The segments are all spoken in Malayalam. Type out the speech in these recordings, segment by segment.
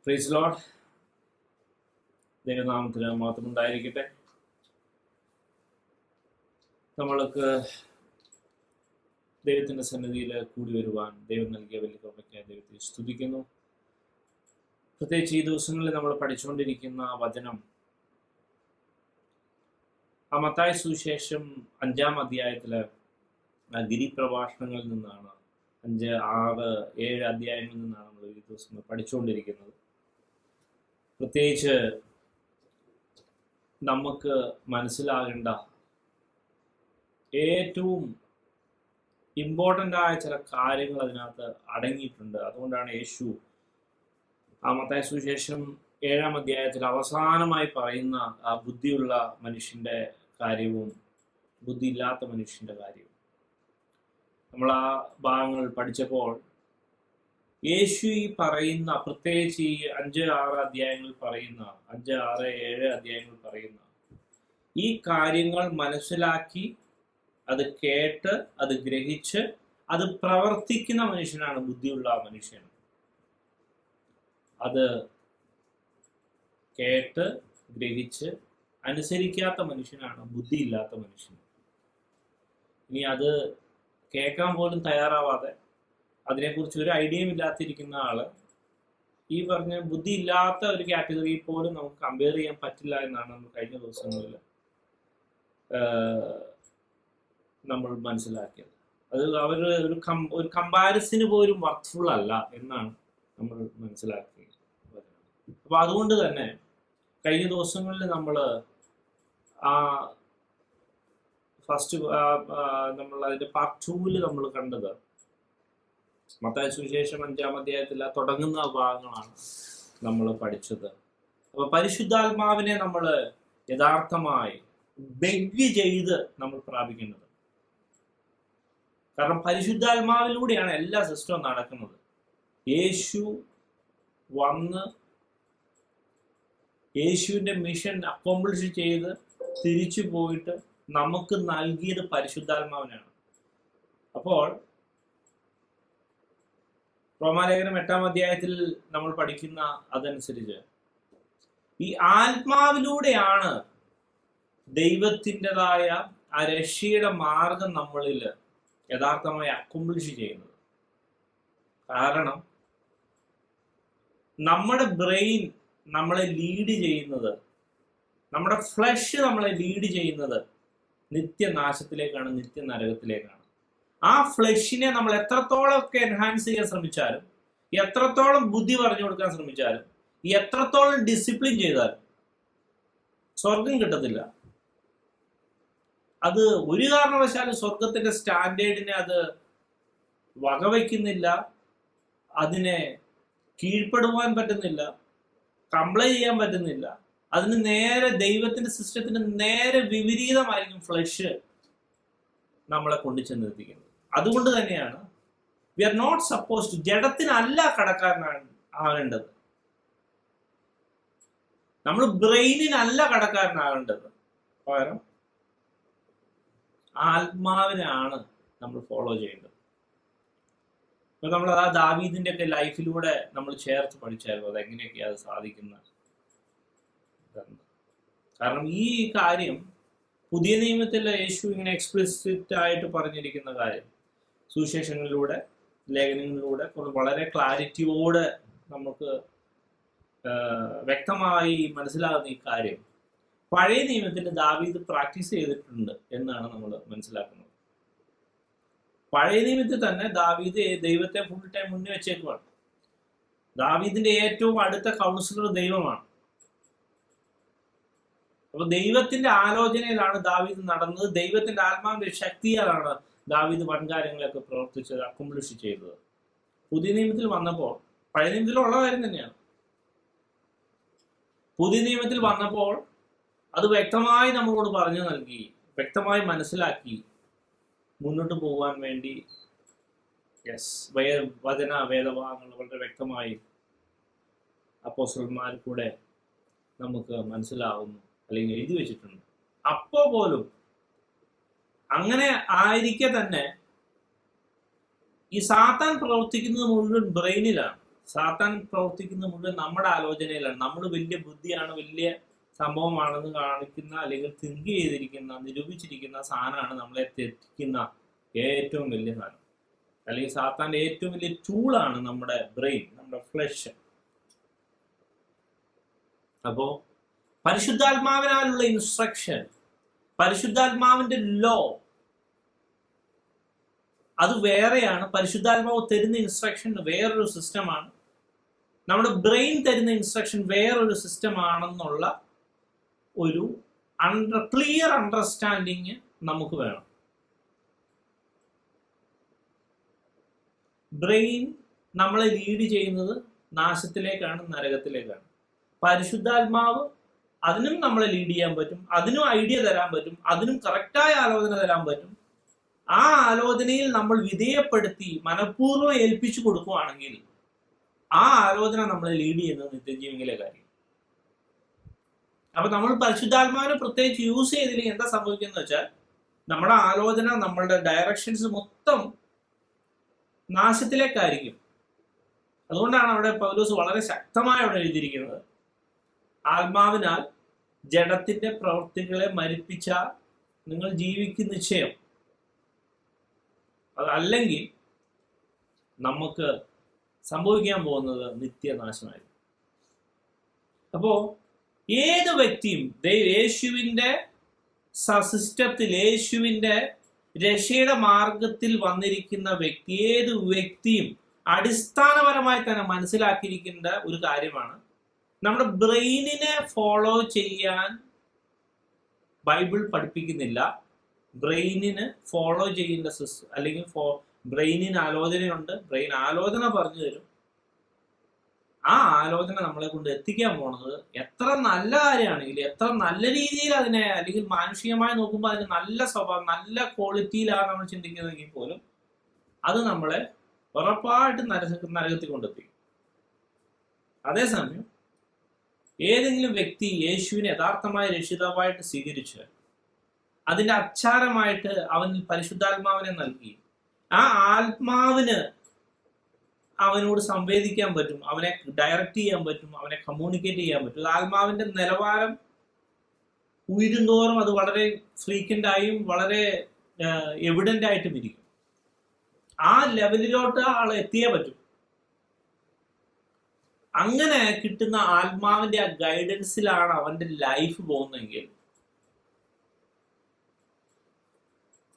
Praise Lord. ദൈവനാമത്തിന് മഹത്വം ഉണ്ടായിരിക്കട്ടെ. നമ്മൾക്ക് ദൈവത്തിൻ്റെ സന്നിധിയിൽ കൂടി വരുവാൻ ദൈവം നൽകിയ വലിയ കൃപയ്ക്കായി ദൈവത്തെ സ്തുതിക്കുന്നു. പ്രത്യേകിച്ച് ഈ ദിവസങ്ങളിൽ നമ്മൾ പഠിച്ചുകൊണ്ടിരിക്കുന്ന വചനം മത്തായി സുവിശേഷം 5-ാം അധ്യായത്തിലെ ഗിരിപ്രഭാഷണങ്ങളിൽ നിന്നാണ്. 5, 6, 7 അധ്യായങ്ങളിൽ നിന്നാണ് നമ്മൾ ഈ ദിവസം പഠിച്ചുകൊണ്ടിരിക്കുന്നത്. പ്രത്യേകിച്ച് നമുക്ക് മനസ്സിലാകേണ്ട ഏറ്റവും ഇമ്പോർട്ടൻ്റ് ആയ ചില കാര്യങ്ങൾ അതിനകത്ത് അടങ്ങിയിട്ടുണ്ട്. അതുകൊണ്ടാണ് യേശു മത്തായി സുവിശേഷം 7-ാം അധ്യായത്തിൽ അവസാനമായി പറയുന്ന ആ ബുദ്ധിയുള്ള മനുഷ്യൻ്റെ കാര്യവും ബുദ്ധിയില്ലാത്ത മനുഷ്യൻ്റെ കാര്യവും നമ്മൾ ആ ഭാഗങ്ങൾ പഠിച്ചപ്പോൾ യേശു ഈ പറയുന്ന, പ്രത്യേകിച്ച് ഈ 5, 6 അധ്യായങ്ങളിൽ പറയുന്ന 5, 6, 7 അധ്യായങ്ങളിൽ പറയുന്ന ഈ കാര്യങ്ങൾ മനസ്സിലാക്കി അത് കേട്ട് അത് ഗ്രഹിച്ച് അത് പ്രവർത്തിക്കുന്ന മനുഷ്യനാണ് ബുദ്ധിയുള്ള മനുഷ്യൻ. അത് കേട്ട് ഗ്രഹിച്ച് അനുസരിക്കാത്ത മനുഷ്യനാണ് ബുദ്ധിയില്ലാത്ത മനുഷ്യൻ. ഇനി അത് കേൾക്കാൻ പോലും തയ്യാറാവാതെ അതിനെക്കുറിച്ച് ഒരു ഐഡിയയും ഇല്ലാത്തിരിക്കുന്ന ആള് ഈ പറഞ്ഞ ബുദ്ധിയില്ലാത്ത ഒരു കാറ്റഗറിയിൽ പോലും നമുക്ക് കമ്പയർ ചെയ്യാൻ പറ്റില്ല എന്നാണ് നമ്മൾ കഴിഞ്ഞ ദിവസങ്ങളിൽ നമ്മൾ മനസ്സിലാക്കിയത്. അത് അവർ ഒരു കമ്പാരിസന് പോലും വർത്ത്ഫുൾ അല്ല എന്നാണ് നമ്മൾ മനസ്സിലാക്കിയത്. അപ്പോൾ അതുകൊണ്ട് തന്നെ കഴിഞ്ഞ ദിവസങ്ങളിൽ നമ്മൾ ഫസ്റ്റ് നമ്മൾ അതിൻ്റെ പാർട്ട് 2-ൽ നമ്മൾ കണ്ടത് മത്തായി സുവിശേഷം 5-ാം അധ്യായത്തിൽ തുടങ്ങുന്ന ഭാഗങ്ങളാണ് നമ്മൾ പഠിച്ചത്. അപ്പോൾ പരിശുദ്ധാത്മാവിനെ നമ്മൾ യഥാർത്ഥമായി ബെഗ് ചെയ്ത് നമ്മൾ പ്രാപിക്കേണ്ടത്. കാരണം പരിശുദ്ധാത്മാവിലൂടെയാണ് എല്ലാ സിസ്റ്റവും നടക്കുന്നത്. യേശു വന്ന് യേശുവിൻ്റെ മിഷൻ അക്കോംപ്ലിഷ് ചെയ്ത് തിരിച്ചു പോയിട്ട് നമുക്ക് നൽകിയത് പരിശുദ്ധാത്മാവിനാണ്. അപ്പോൾ റോമാലേഖനം 8-ാം അധ്യായത്തിൽ നമ്മൾ പഠിക്കുന്ന അതനുസരിച്ച് ഈ ആത്മാവിലൂടെയാണ് ദൈവത്തിൻ്റെതായ ആ രക്ഷയുടെ മാർഗം നമ്മളിൽ യഥാർത്ഥമായി അക്കോംപ്ലിഷ് ചെയ്യുന്നത്. കാരണം നമ്മുടെ ബ്രെയിൻ നമ്മളെ ലീഡ് ചെയ്യുന്നത്, നമ്മുടെ ഫ്ലഷ് നമ്മളെ ലീഡ് ചെയ്യുന്നത് നിത്യനാശത്തിലേക്കാണ്, നിത്യനരകത്തിലേക്കാണ്. ആ ഫ്ലഷിനെ നമ്മൾ എത്രത്തോളമൊക്കെ എൻഹാൻസ് ചെയ്യാൻ ശ്രമിച്ചാലും, എത്രത്തോളം ബുദ്ധി പറഞ്ഞു കൊടുക്കാൻ ശ്രമിച്ചാലും, എത്രത്തോളം ഡിസിപ്ലിൻ ചെയ്താലും സ്വർഗം കിട്ടത്തില്ല. അത് ഒരു കാരണവശാലും സ്വർഗത്തിന്റെ സ്റ്റാൻഡേർഡിനെ അത് വകവയ്ക്കുന്നില്ല, അതിനെ കീഴ്പ്പെടുവാൻ പറ്റുന്നില്ല, കംപ്ലൈ ചെയ്യാൻ പറ്റുന്നില്ല. അതിന് നേരെ ദൈവത്തിന്റെ സിസ്റ്റത്തിന് നേരെ വിപരീതമായിരിക്കും ഫ്ലഷ് നമ്മളെ കൊണ്ടുചെന്നെത്തിക്കുന്നത്. അതുകൊണ്ട് തന്നെയാണ് വി ആർ നോട്ട് സപ്പോസ്ഡ്, ജഡത്തിനല്ല കടക്കാരനാണ് ആകേണ്ടത്, നമ്മൾ ബ്രെയിനിനല്ല കടക്കാരനാകേണ്ടത്, പകരം ആത്മാവിനാണ് നമ്മൾ ഫോളോ ചെയ്യേണ്ടത്. ഇപ്പൊ നമ്മൾ ആ ദാവീദിന്റെ ഒക്കെ ലൈഫിലൂടെ നമ്മൾ ചേർത്ത് പഠിച്ചായിരുന്നു അതെങ്ങനെയൊക്കെയാണ് അത് സാധിക്കുന്നത്. കാരണം ഈ കാര്യം പുതിയ നിയമത്തിലെ യേശു ഇങ്ങനെ എക്സ്പ്ലിസിറ്റ് ആയിട്ട് പറഞ്ഞിരിക്കുന്ന കാര്യം സുവിശേഷങ്ങളിലൂടെ, ലേഖനങ്ങളിലൂടെ വളരെ ക്ലാരിറ്റിയോടെ നമുക്ക് വ്യക്തമായി മനസ്സിലാകുന്ന ഈ കാര്യം പഴയ നിയമത്തിൽ ദാവീദ് പ്രാക്ടീസ് ചെയ്തിട്ടുണ്ട് എന്നാണ് നമ്മൾ മനസ്സിലാക്കുന്നത്. പഴയ നിയമത്തിൽ തന്നെ ദാവീദ് ദൈവത്തെ ഫുൾ ടൈം മുന്നിൽ വെച്ചേക്കുവാണ്. ദാവീദിന്റെ ഏറ്റവും അടുത്ത കൗൺസിലർ ദൈവമാണ്. അപ്പൊ ദൈവത്തിന്റെ ആലോചനയിലാണ് ദാവീദ് നടന്നത്. ദൈവത്തിന്റെ ആത്മാവിന്റെ ശക്തിയാലാണ് ദാവീദ് വൻകാര്യങ്ങളൊക്കെ പ്രവർത്തിച്ചത്, അക്കംപ്ലിഷ് ചെയ്തത്. പുതിയ നിയമത്തിൽ വന്നപ്പോൾ, പഴയ നിയമത്തിലുള്ള കാര്യം തന്നെയാണ്, പുതിയ നിയമത്തിൽ വന്നപ്പോൾ അത് വ്യക്തമായി നമ്മളോട് പറഞ്ഞു നൽകി, വ്യക്തമായി മനസ്സിലാക്കി മുന്നോട്ട് പോകാൻ വേണ്ടി വേദഭാഗങ്ങൾ വളരെ വ്യക്തമായി അപ്പോസ്തലന്മാർ കൂടെ നമുക്ക് മനസ്സിലാവുന്നു, അല്ലെങ്കിൽ എഴുതി വെച്ചിട്ടുണ്ട്. അപ്പോ പോലും അങ്ങനെ ആയിരിക്കെ തന്നെ ഈ സാത്താൻ പ്രവർത്തിക്കുന്നത് മുഴുവൻ ബ്രെയിനിലാണ്. സാത്താൻ പ്രവർത്തിക്കുന്ന മുഴുവൻ നമ്മുടെ ആലോചനയിലാണ്. നമ്മൾ വലിയ ബുദ്ധിയാണ്, വലിയ സംഭവമാണെന്ന് കാണിക്കുന്ന അല്ലെങ്കിൽ തിങ്ക് ചെയ്തിരിക്കുന്ന, നിരൂപിച്ചിരിക്കുന്ന സാധനമാണ് നമ്മളെ തെറ്റിക്കുന്ന ഏറ്റവും വലിയ സാധനം. അല്ലെങ്കിൽ സാത്താൻ്റെ ഏറ്റവും വലിയ ടൂളാണ് നമ്മുടെ ബ്രെയിൻ, നമ്മുടെ ഫ്ലഷ്. അപ്പോ പരിശുദ്ധാത്മാവിനാലുള്ള ഇൻസ്ട്രക്ഷൻ, പരിശുദ്ധാത്മാവിന്റെ ലോ അത് വേറെയാണ്. പരിശുദ്ധാത്മാവ് തരുന്ന ഇൻസ്ട്രക്ഷൻ വേറൊരു സിസ്റ്റമാണ്. നമ്മുടെ ബ്രെയിൻ തരുന്ന ഇൻസ്ട്രക്ഷൻ വേറൊരു സിസ്റ്റമാണെന്നുള്ള ഒരു ക്ലിയർ അണ്ടർസ്റ്റാൻഡിങ് നമുക്ക് വേണം. ബ്രെയിൻ നമ്മളെ ലീഡ് ചെയ്യുന്നത് നാശത്തിലേക്കാണ്, നരകത്തിലേക്കാണ്. പരിശുദ്ധാത്മാവ് അതിനും നമ്മളെ ലീഡ് ചെയ്യാൻ പറ്റും, അതിനും ഐഡിയ തരാൻ പറ്റും, അതിനും കറക്റ്റായ ആലോചന തരാൻ പറ്റും. ആ ആലോചനയിൽ നമ്മൾ വിധേയപ്പെടുത്തി മനഃപൂർവ്വം ഏൽപ്പിച്ചു കൊടുക്കുകയാണെങ്കിൽ ആ ആലോചന നമ്മളെ ലീഡ് ചെയ്യുന്നത് നിത്യജീവനിലെ കാര്യം. അപ്പൊ നമ്മൾ പരിശുദ്ധാത്മാവിനെ പ്രത്യേകിച്ച് യൂസ് ചെയ്തില്ലെങ്കിൽ എന്താ സംഭവിക്കുന്നത് വെച്ചാൽ നമ്മുടെ ആലോചന, നമ്മളുടെ ഡയറക്ഷൻസ് മൊത്തം നാശത്തിലേക്കായിരിക്കും. അതുകൊണ്ടാണ് അവിടെ പൗലോസ് വളരെ ശക്തമായി അവിടെ എഴുതിയിരിക്കുന്നത്, ആത്മാവിനാൽ ജഡത്തിന്റെ പ്രവൃത്തികളെ മരിപ്പിച്ചാൽ നിങ്ങൾ ജീവിക്കും നിശ്ചയം. അതല്ലെങ്കിൽ നമുക്ക് സംഭവിക്കാൻ പോകുന്നത് നിത്യനാശമായിരിക്കും. അപ്പോ ഏത് വ്യക്തിയും യേശുവിൻ്റെ സിസ്റ്റത്തിൽ, യേശുവിൻ്റെ രക്ഷയുടെ മാർഗത്തിൽ വന്നിരിക്കുന്ന വ്യക്തി, ഏത് വ്യക്തിയും അടിസ്ഥാനപരമായി തന്നെ മനസ്സിലാക്കിയിരിക്കേണ്ട ഒരു കാര്യമാണ്, നമ്മുടെ ബ്രെയിനിനെ ഫോളോ ചെയ്യാൻ ബൈബിൾ പഠിപ്പിക്കുന്നില്ല. ബ്രെയിനിന് ഫോളോ ചെയ്യുന്ന സിസ്റ്റം, അല്ലെങ്കിൽ ബ്രെയിനിന് ആലോചനയുണ്ട്, ബ്രെയിൻ ആലോചന പറഞ്ഞു തരും. ആ ആലോചന നമ്മളെ കൊണ്ട് എത്തിക്കാൻ പോണത് എത്ര നല്ല കാര്യമാണെങ്കിലും, എത്ര നല്ല രീതിയിൽ അതിനെ, അല്ലെങ്കിൽ മാനുഷികമായി നോക്കുമ്പോൾ അതിന് നല്ല സ്വഭാവം, നല്ല ക്വാളിറ്റിയിലാണ് നമ്മൾ ചിന്തിക്കുന്നതെങ്കിൽ പോലും അത് നമ്മളെ ഉറപ്പായിട്ട് നരകത്തിൽ കൊണ്ടെത്തിക്കും. അതേസമയം ഏതെങ്കിലും വ്യക്തി യേശുവിനെ യഥാർത്ഥമായ രക്ഷിതാവായിട്ട് സ്വീകരിച്ച് അതിൻ്റെ അച്ചാരമായിട്ട് അവനിൽ പരിശുദ്ധാത്മാവിനെ നൽകി, ആ ആത്മാവിന് അവനോട് സംവേദിക്കാൻ പറ്റും, അവനെ ഡയറക്റ്റ് ചെയ്യാൻ പറ്റും, അവനെ കമ്മ്യൂണിക്കേറ്റ് ചെയ്യാൻ പറ്റും. ആത്മാവിന്റെ നിലവാരം ഉയരുന്തോറും അത് വളരെ ഫ്രീക്വന്റ് ആയും വളരെ എവിഡന്റ് ആയിട്ടും ഇരിക്കും. ആ ലെവലിലോട്ട് ആൾ എത്തിയേ പറ്റും. അങ്ങനെ കിട്ടുന്ന ആത്മാവിന്റെ ആ ഗൈഡൻസിലാണ് അവന്റെ ലൈഫ് പോകുന്നതെങ്കിൽ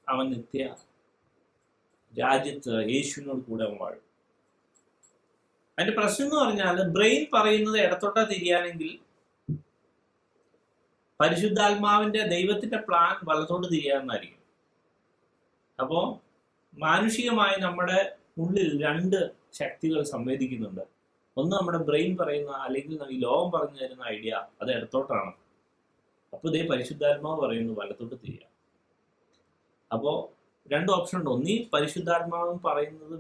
അവൻ നിത്യ രാജ്യത്ത് യേശുവിനോട് കൂടെ വാഴും. അതിന്റെ പ്രശ്നം എന്ന് പറഞ്ഞാൽ ബ്രെയിൻ പറയുന്നത് ഇടത്തോട്ടാ തിരിയാണെങ്കിൽ പരിശുദ്ധാത്മാവിന്റെ ദൈവത്തിന്റെ പ്ലാൻ വലത്തോട്ട് തിരിയാമെന്നായിരിക്കും. അപ്പോൾ മാനുഷികമായി നമ്മുടെ ഉള്ളിൽ രണ്ട് ശക്തികൾ സംവേദിക്കുന്നുണ്ട്. ഒന്ന് നമ്മുടെ ബ്രെയിൻ പറയുന്ന, അല്ലെങ്കിൽ ഈ ലോകം പറഞ്ഞു തരുന്ന ഐഡിയ, അത് ഇടത്തോട്ടാണ്. അപ്പോൾ ഇതേ പരിശുദ്ധാത്മാവ് പറയുന്നു വലത്തോട്ട് തിരിയാം. അപ്പോൾ രണ്ട് ഓപ്ഷൻ ഉണ്ട്. ഒന്നീ പരിശുദ്ധാത്മാവ് പറയുന്നത്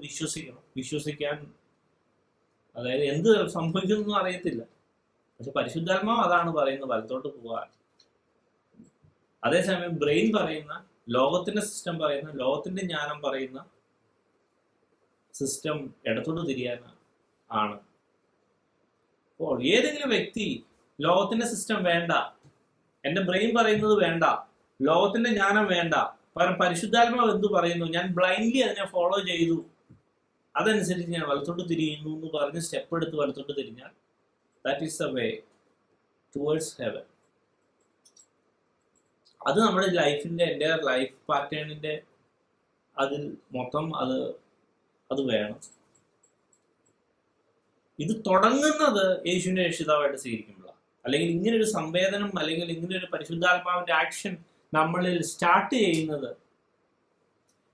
വിശ്വസിക്കാൻ, അതായത് എന്ത് സംഭവിക്കുന്നൊന്നും അറിയത്തില്ല, പക്ഷെ പരിശുദ്ധാത്മാവ് അതാണ് പറയുന്നത് വലത്തോട്ട് പോകാൻ. അതേസമയം ബ്രെയിൻ പറയുന്ന, ലോകത്തിന്റെ സിസ്റ്റം പറയുന്ന, ലോകത്തിന്റെ ജ്ഞാനം പറയുന്ന സിസ്റ്റം ഇടത്തോട്ട് തിരിയാൻ ആണ്. അപ്പോൾ ഏതെങ്കിലും വ്യക്തി ലോകത്തിന്റെ സിസ്റ്റം വേണ്ട, എൻ്റെ ബ്രെയിൻ പറയുന്നത് വേണ്ട, ലോകത്തിന്റെ ജ്ഞാനം വേണ്ട, പകരം പരിശുദ്ധാത്മാവ് എന്ത് പറയുന്നു, ഞാൻ ബ്ലൈൻഡ്ലി അതിനെ ഫോളോ ചെയ്തു, അതനുസരിച്ച് ഞാൻ വലത്തോട്ട് തിരിയുന്നു എന്ന് പറഞ്ഞ് സ്റ്റെപ്പ് എടുത്ത് വലത്തോട്ട് തിരിഞ്ഞാൽ that is the way towards heaven. അത് നമ്മുടെ ലൈഫിൻ്റെ, എൻ്റെ ലൈഫ് പാറ്റേണിൻ്റെ അതിൽ മൊത്തം അത് വേണം. ഇത് തുടങ്ങുന്നത് യേശുവിനെ രക്ഷിതാവായിട്ട് സ്വീകരിക്കുമ്പോഴാണ്. അല്ലെങ്കിൽ ഇങ്ങനൊരു സംവേദനം, അല്ലെങ്കിൽ ഇങ്ങനൊരു പരിശുദ്ധാത്മാവിൻ്റെ ആക്ഷൻ നമ്മളിൽ സ്റ്റാർട്ട് ചെയ്യുന്നത്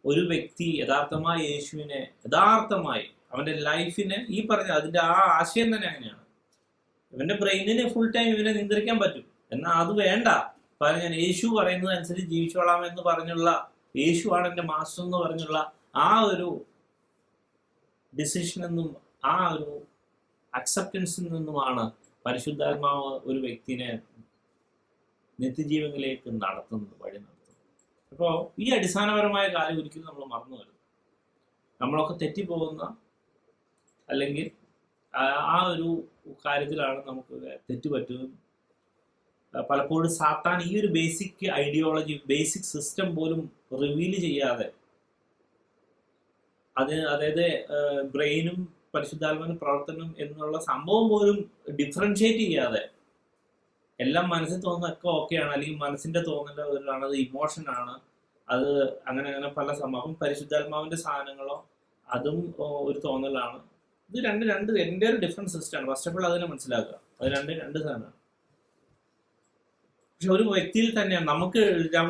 ഒരു വ്യക്തി യഥാർത്ഥമായി യേശുവിനെ, യഥാർത്ഥമായി അവൻ്റെ ലൈഫിനെ, ഈ പറഞ്ഞ അതിൻ്റെ ആ ആശയം തന്നെ അങ്ങനെയാണ്. ഇവൻ്റെ ബ്രെയിനിന് ഫുൾ ടൈം ഇവനെ നിയന്ത്രിക്കാൻ പറ്റും, എന്നാൽ അത് വേണ്ട. കാരണം ഞാൻ യേശു പറയുന്നത് അനുസരിച്ച് ജീവിച്ചോളാം എന്ന് പറഞ്ഞുള്ള, യേശുവാണ് എൻ്റെ മാസ്റ്റർ എന്ന് പറഞ്ഞുള്ള ആ ഒരു ഡിസിഷനിൽ നിന്നും, ആ ഒരു അക്സെപ്റ്റൻസിൽ നിന്നുമാണ് പരിശുദ്ധാത്മാവ് ഒരു വ്യക്തിനെ നിത്യജീവനിലേക്ക് നടത്തുന്നത്, വഴി നടത്തുന്നത്. അപ്പോൾ ഈ അടിസ്ഥാനപരമായ കാര്യം ഒരിക്കലും നമ്മൾ മറന്നു വരുന്നു. നമ്മളൊക്കെ തെറ്റിപ്പോകുന്ന, അല്ലെങ്കിൽ ആ ഒരു കാര്യത്തിലാണ് നമുക്ക് തെറ്റുപറ്റുന്നത്. പലപ്പോഴും സാത്താൻ ഈ ഒരു ബേസിക് ഐഡിയോളജി, ബേസിക് സിസ്റ്റം പോലും റിവീൽ ചെയ്യാതെ, അതായത് ബ്രെയിനും പരിശുദ്ധാത്മാവിന്റെ പ്രവർത്തനം എന്നുള്ള സംഭവം പോലും ഡിഫറൻഷിയേറ്റ് ചെയ്യാതെ, എല്ലാം മനസ്സിൽ തോന്നുന്നതൊക്കെ ഓക്കെയാണ്, അല്ലെങ്കിൽ മനസ്സിന്റെ തോന്നലാണ്, അത് ഇമോഷനാണ്, അത് അങ്ങനെ അങ്ങനെ പല സംഭവം. പരിശുദ്ധാത്മാവിന്റെ സാധനങ്ങളോ അതും ഒരു തോന്നലാണ്. ഇത് രണ്ട് എൻ്റെ ഒരു ഡിഫറെന്റ് സിസ്റ്റമാണ്. ഫസ്റ്റ് ഓഫ് ഓൾ അതിനെ മനസ്സിലാക്കുക, അത് രണ്ട് സാധനമാണ്. പക്ഷെ ഒരു വ്യക്തിയിൽ തന്നെയാണ് നമുക്ക്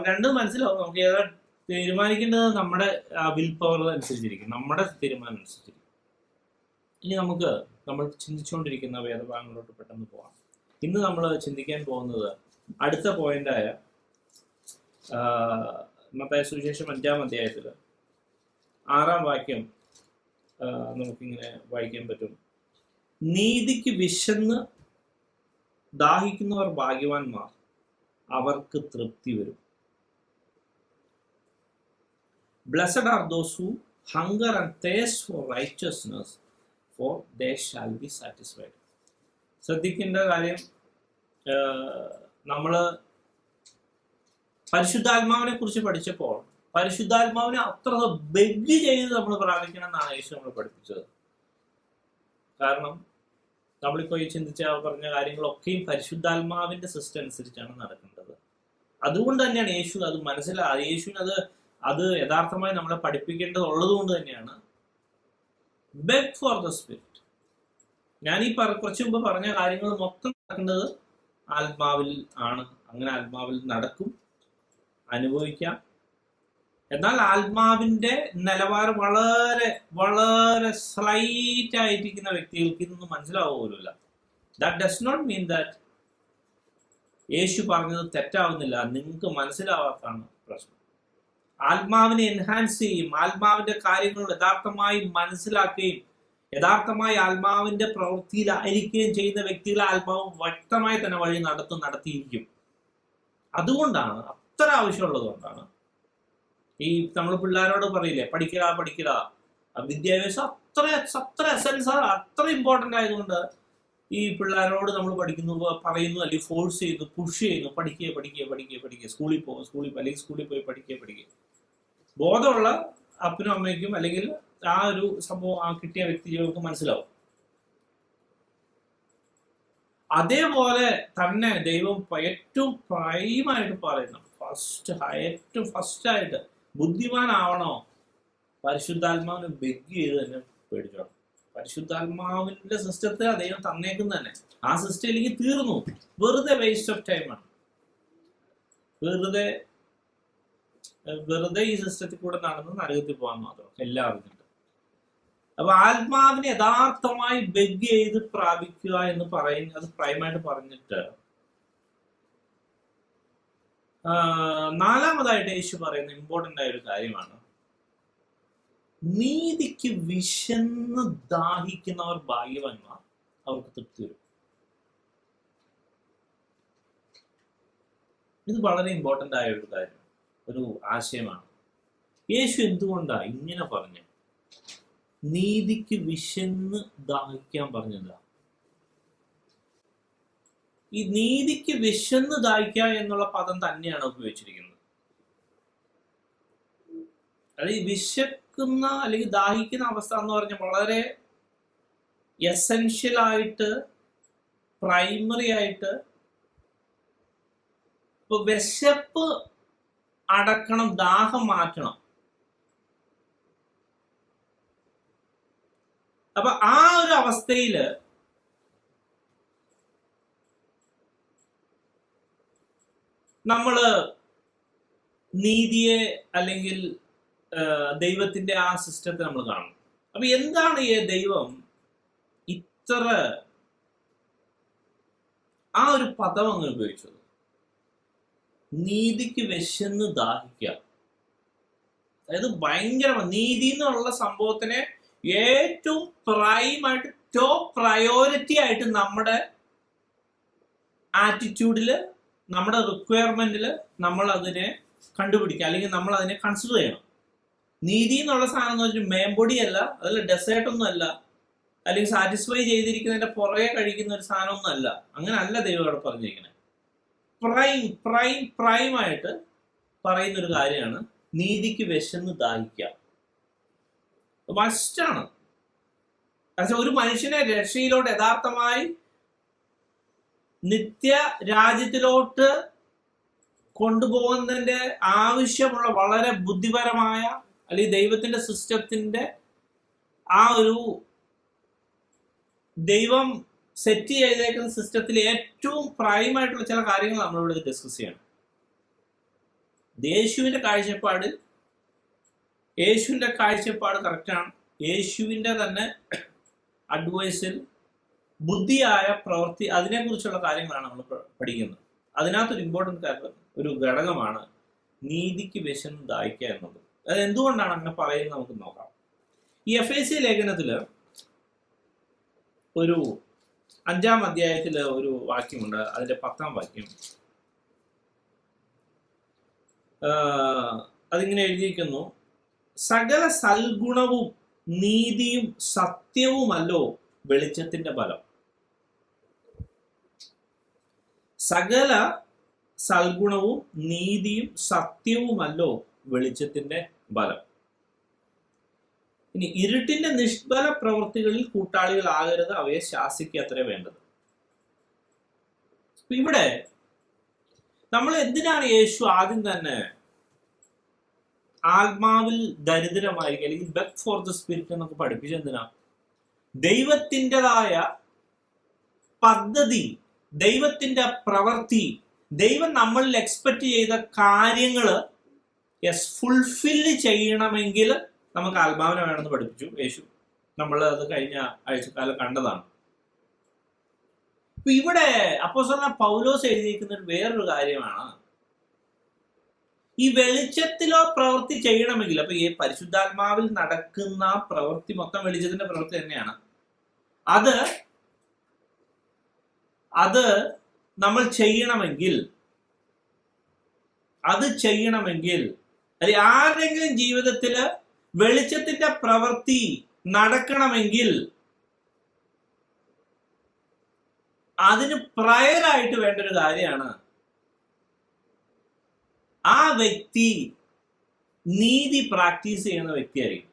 രണ്ടും മനസ്സിലാവും. നമുക്ക് ഏതാ തീരുമാനിക്കേണ്ടത് നമ്മുടെ വിൽ പവർ അനുസരിച്ചിരിക്കും, നമ്മുടെ തീരുമാനം അനുസരിച്ചിരിക്കും. ഇനി നമ്മൾ ചിന്തിച്ചുകൊണ്ടിരിക്കുന്ന വേദഭാഗങ്ങളോട്ട് പെട്ടെന്ന് പോകാം. ഇന്ന് നമ്മൾ ചിന്തിക്കാൻ പോകുന്നത് അടുത്ത പോയിന്റായ മത്തായി സുവിശേഷം 5-ാം അധ്യായത്തിൽ 6-ാം വാക്യം നമുക്കിങ്ങനെ വായിക്കാൻ പറ്റും. നീതിക്ക് വിശന്ന് ദാഹിക്കുന്നവർ ഭാഗ്യവാന്മാർ, അവർക്ക് തൃപ്തി വരും. Blessed are those who hunger and thirst for righteousness, for they shall be satisfied. ശ്രദ്ധിക്കേണ്ട കാര്യം, നമ്മൾ പരിശുദ്ധാത്മാവിനെ കുറിച്ച് പഠിച്ചപ്പോൾ പരിശുദ്ധാത്മാവിനെ അത്ര ബെഗ് ചെയ്ത് നമ്മൾ പ്രാപിക്കണം എന്നാണ് യേശു നമ്മൾ പഠിപ്പിച്ചത്. കാരണം നമ്മളിപ്പോൾ ഈ പറഞ്ഞ കാര്യങ്ങളൊക്കെയും പരിശുദ്ധാത്മാവിന്റെ സിസ്റ്റം അനുസരിച്ചാണ് നടക്കേണ്ടത്. അതുകൊണ്ട് തന്നെയാണ് യേശു അത് യേശുവിന് അത് യഥാർത്ഥമായി നമ്മളെ പഠിപ്പിക്കേണ്ടതുള്ളത് കൊണ്ട് തന്നെയാണ് ബെഗ് ഫോർ ദ സ്പിരിറ്റ്. ഞാൻ ഈ കുറച്ചു മുമ്പ് പറഞ്ഞ കാര്യങ്ങൾ മൊത്തം നടക്കേണ്ടത് ആത്മാവിൽ ആണ്. അങ്ങനെ ആത്മാവിൽ നടക്കും, അനുഭവിക്കാം. എന്നാൽ ആത്മാവിന്റെ നിലവാരം വളരെ വളരെ സ്ലൈറ്റ് ആയിരിക്കുന്ന വ്യക്തികൾക്ക് ഇതൊന്നും മനസ്സിലാവുകയില്ല. That does not mean that Yeshu പറഞ്ഞത് തെറ്റാവുന്നില്ല, നിങ്ങൾക്ക് മനസ്സിലാവാത്താണ് പ്രശ്നം. ആത്മാവിനെ എൻഹാൻസ് ചെയ്യും, ആത്മാവിന്റെ കാര്യങ്ങൾ യഥാർത്ഥമായി മനസ്സിലാക്കുകയും യഥാർത്ഥമായി ആത്മാവിന്റെ പ്രവൃത്തിയിലായിരിക്കുകയും ചെയ്യുന്ന വ്യക്തികളെ ആത്മാവ് വ്യക്തമായി തന്നെ വഴി നടത്തിയിരിക്കും. അതുകൊണ്ടാണ്, അത്ര ആവശ്യമുള്ളത് കൊണ്ടാണ് ഈ നമ്മൾ പിള്ളേരോട് പറയില്ലേ, പഠിക്കുക. വിദ്യാഭ്യാസം അത്ര എസൻസ്, അത്ര ഇമ്പോർട്ടൻ്റ് ആയതുകൊണ്ട് ഈ പിള്ളേരോട് നമ്മൾ പറയുന്നു, അല്ലെങ്കിൽ ഫോഴ്സ് ചെയ്യുന്നു, പുഷ് ചെയ്യുന്നു, പഠിക്കുക, സ്കൂളിൽ പോകും, അല്ലെങ്കിൽ സ്കൂളിൽ പോയി പഠിക്കുക. ബോധമുള്ള അപ്പനും അമ്മയ്ക്കും അല്ലെങ്കിൽ ആ ഒരു സംഭവം കിട്ടിയ വ്യക്തികൾക്ക് മനസ്സിലാവും. അതേപോലെ തന്നെ ദൈവം ഏറ്റവും പ്രൈമായിട്ട് പറയുന്നു, ഏറ്റവും ഫസ്റ്റായിട്ട് ബുദ്ധിമാനാവണോ, പരിശുദ്ധാത്മാവിനെ ബെഗ് ചെയ്ത് തന്നെ പേടിച്ചോണം. പരിശുദ്ധാത്മാവിന്റെ സിസ്റ്റത്തെ ദൈവം തന്നേക്കും തന്നെ. ആ സിസ്റ്റം ഇല്ലെങ്കിൽ തീർന്നു, വെറുതെ വേസ്റ്റ് ഓഫ് ടൈമാണ്. വെറുതെ ഈ സിസ്റ്റത്തിൽ കൂടെ നടന്ന് നരകത്തിൽ പോകാൻ മാത്രം എല്ലാവർക്കും. അപ്പൊ ആത്മാവിനെ യഥാർത്ഥമായി ബെഗ് ചെയ്ത് പ്രാപിക്കുക എന്ന് അത് പ്രൈമായിട്ട് പറഞ്ഞിട്ട്, നാലാമതായിട്ട് യേശു പറയുന്ന ഇമ്പോർട്ടൻ്റ് ആയ ഒരു കാര്യമാണ്, നീതിക്ക് വിശന്ന് ദാഹിക്കുന്നവർ ഭാഗ്യവാന്മാർ, അവർക്ക് തൃപ്തി വരും. ഇത് വളരെ ഇമ്പോർട്ടൻ്റ് ആയ ഒരു കാര്യം, ഒരു ആശയമാണ്. യേശു എന്തുകൊണ്ടാണ് ഇങ്ങനെ പറഞ്ഞു നീതിക്ക് വിശന്ന് ദാഹിക്കാൻ പറഞ്ഞതാ? ഈ നീതിക്ക് വിശന്ന് ദാഹിക്കുക എന്നുള്ള പദം തന്നെയാണ് ഉപയോഗിച്ചിരിക്കുന്നത്. അതായത് വിശക്കുന്ന അല്ലെങ്കിൽ ദാഹിക്കുന്ന അവസ്ഥ എന്ന് പറഞ്ഞാൽ വളരെ എസെൻഷ്യൽ ആയിട്ട്, പ്രൈമറി ആയിട്ട്, ഇപ്പൊ വിശപ്പ് അടക്കണം, ദാഹം മാറ്റണം. അപ്പൊ ആ ഒരു അവസ്ഥയില് നമ്മള് നീതിയെ അല്ലെങ്കിൽ ദൈവത്തിന്റെ ആ സിസ്റ്റത്തെ നമ്മൾ കാണണം. അപ്പൊ എന്താണ് ഈ ദൈവം ഇത്ര ആ ഒരു പദം അങ്ങ് ഉപയോഗിച്ചത്? നീതിക്ക് വിശന്ന് ദാഹിക്കുക. അതായത് ഭയങ്കര നീതി എന്നുള്ള സംഭവത്തിനെ ഏറ്റവും പ്രൈമായിട്ട്, ടോപ്പ് പ്രയോറിറ്റി ആയിട്ട് നമ്മുടെ ആറ്റിറ്റ്യൂഡില്, നമ്മുടെ റിക്വയർമെന്റിൽ നമ്മൾ അതിനെ കണ്ടുപിടിക്കുക, അല്ലെങ്കിൽ നമ്മൾ അതിനെ കൺസിഡർ ചെയ്യണം. നീതി എന്നുള്ള സാധനം എന്ന് വെച്ചാൽ മേമ്പൊടിയല്ല, അതിൽ ഡെസേർട്ട് ഒന്നും അല്ല, അല്ലെങ്കിൽ സാറ്റിസ്ഫൈ ചെയ്തിരിക്കുന്നതിന്റെ പുറകെ കഴിക്കുന്ന ഒരു സാധനമൊന്നും അല്ല. അങ്ങനല്ല ദൈവം അവിടെ പറഞ്ഞിരിക്കുന്നത്. പ്രൈമായിട്ട് പറയുന്നൊരു കാര്യമാണ് നീതിക്ക് വിശന്ന് ദാഹിക്കുക. മസ്റ്റാണ്. ഒരു മനുഷ്യനെ രക്ഷയിലോട്ട് യഥാർത്ഥമായി നിത്യ രാജ്യത്തിലോട്ട് കൊണ്ടുപോകുന്നതിന്റെ ആവശ്യമുള്ള വളരെ ബുദ്ധിപരമായ അല്ലെങ്കിൽ ദൈവത്തിന്റെ സിസ്റ്റത്തിന്റെ ആ ഒരു ദൈവം സെറ്റ് ചെയ്തേക്കുന്ന സിസ്റ്റത്തിൽ ഏറ്റവും പ്രൈമായിട്ടുള്ള ചില കാര്യങ്ങൾ നമ്മളിവിടെ ഡിസ്കസ് ചെയ്യണം. യേശുവിന്റെ കാഴ്ചപ്പാട് കറക്റ്റാണ്. യേശുവിന്റെ തന്നെ അഡ്വൈസിൽ ബുദ്ധിയായ പ്രവൃത്തി, അതിനെക്കുറിച്ചുള്ള കാര്യങ്ങളാണ് നമ്മൾ പഠിക്കുന്നത്. അതിനകത്തൊരു ഇമ്പോർട്ടൻ്റ് ഒരു ഘടകമാണ് നീതിക്ക് വിശന്ന് ദാഹിക്കുക എന്നത്. അത് എന്തുകൊണ്ടാണ് അങ്ങനെ പറയുന്നത് നമുക്ക് നോക്കാം. ഈ എഫേസ്യ ലേഖനത്തില് ഒരു 5-ാം അധ്യായത്തില് ഒരു വാക്യമുണ്ട്. അതിന്റെ 10-ാം വാക്യം. അതിങ്ങനെ എഴുതിയിരിക്കുന്നു: സകല സൽഗുണവും നീതിയും സത്യവുമല്ലോ വെളിച്ചത്തിന്റെ ബലം. സകല സൽഗുണവും നീതിയും സത്യവുമല്ലോ വെളിച്ചത്തിന്റെ ബലം. ഇനി ഇരുട്ടിന്റെ നിഷ്ഫല പ്രവൃത്തികളിൽ കൂട്ടാളികളാകരുത്, അവയെ ശാസിക്കത്രേ വേണ്ടത്. ഇവിടെ നമ്മൾ എന്തിനാണ് യേശു ആദ്യം തന്നെ ആത്മാവിൽ ദരിദ്രമായിരിക്കും അല്ലെങ്കിൽ ബെഗ് ഫോർ ദ സ്പിരിറ്റ് എന്നൊക്കെ പഠിപ്പിച്ചെന്തിനാ? ദൈവത്തിൻ്റെതായ പദ്ധതി, ദൈവത്തിന്റെ പ്രവൃത്തി, ദൈവം നമ്മളിൽ എക്സ്പെക്ട് ചെയ്ത കാര്യങ്ങള് ഫുൾഫില്ല് ചെയ്യണമെങ്കിൽ നമുക്ക് ആത്മാവിനെ വേണമെന്ന് പഠിപ്പിച്ചു യേശു. നമ്മൾ അത് കഴിഞ്ഞ ആഴ്ചക്കാലം കണ്ടതാണ്. ഇപ്പൊ ഇവിടെ അപ്പോസ്തലനായ പൗലോസ് എഴുതിയിരിക്കുന്ന വേറൊരു കാര്യമാണ്, ഈ വെളിച്ചത്തിലോ പ്രവൃത്തി ചെയ്യണമെങ്കിൽ, അപ്പൊ ഈ പരിശുദ്ധാത്മാവിൽ നടക്കുന്ന പ്രവൃത്തി മൊത്തം വെളിച്ചത്തിന്റെ പ്രവൃത്തി തന്നെയാണ്. അത് നമ്മൾ ചെയ്യണമെങ്കിൽ അല്ലെങ്കിൽ ആരുടെങ്കിലും ജീവിതത്തില് വെളിച്ചത്തിന്റെ പ്രവൃത്തി നടക്കണമെങ്കിൽ അതിന് പ്രയറായിട്ട് വേണ്ട ഒരു കാര്യമാണ് ആ വ്യക്തി നീതി പ്രാക്ടീസ് ചെയ്യുന്ന വ്യക്തിയായിരിക്കും.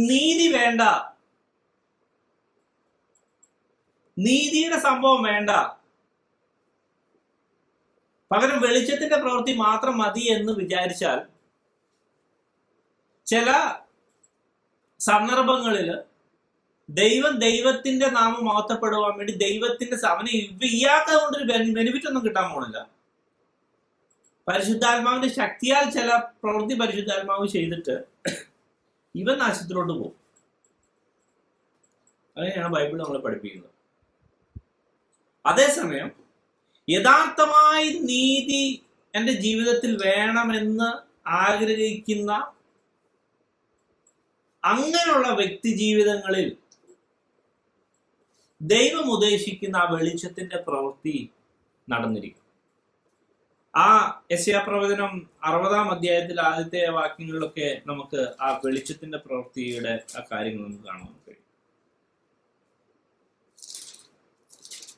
നീതി വേണ്ട, നീതിയുടെ സംഭവം വേണ്ട, പകരം വെളിച്ചത്തിന്റെ പ്രവൃത്തി മാത്രം മതി എന്ന് വിചാരിച്ചാൽ ചില സന്ദർഭങ്ങളിൽ ദൈവത്തിന്റെ നാമം മഹത്വപ്പെടുവാൻ വേണ്ടി ദൈവത്തിന്റെ അവനെ ഇയാൾക്ക് കൊണ്ടൊരു ബെനിഫിറ്റ് ഒന്നും കിട്ടാൻ പോണില്ല. പരിശുദ്ധാത്മാവിന്റെ ശക്തിയാൽ ചില പ്രവൃത്തി പരിശുദ്ധാത്മാവ് ചെയ്തിട്ട് ഇവൻ നാശത്തിലോട്ട് പോകും. അങ്ങനെയാണ് ബൈബിൾ നമ്മളെ പഠിപ്പിക്കുന്നത്. അതേസമയം യഥാർത്ഥമായി നീതി എൻ്റെ ജീവിതത്തിൽ വേണമെന്ന് ആഗ്രഹിക്കുന്ന അങ്ങനെയുള്ള വ്യക്തി ജീവിതങ്ങളിൽ ദൈവം ഉദ്ദേശിക്കുന്ന ആ വെളിച്ചത്തിന്റെ പ്രവൃത്തി നടന്നിരിക്കും. ആ യെശയ്യാപ്രവചനം 60-ാം അധ്യായത്തിൽ ആദ്യത്തെ വാക്യങ്ങളിലൊക്കെ നമുക്ക് ആ വെളിച്ചത്തിന്റെ പ്രവൃത്തിയുടെ ആ കാര്യങ്ങൾ നമുക്ക് കാണാൻ കഴിയും.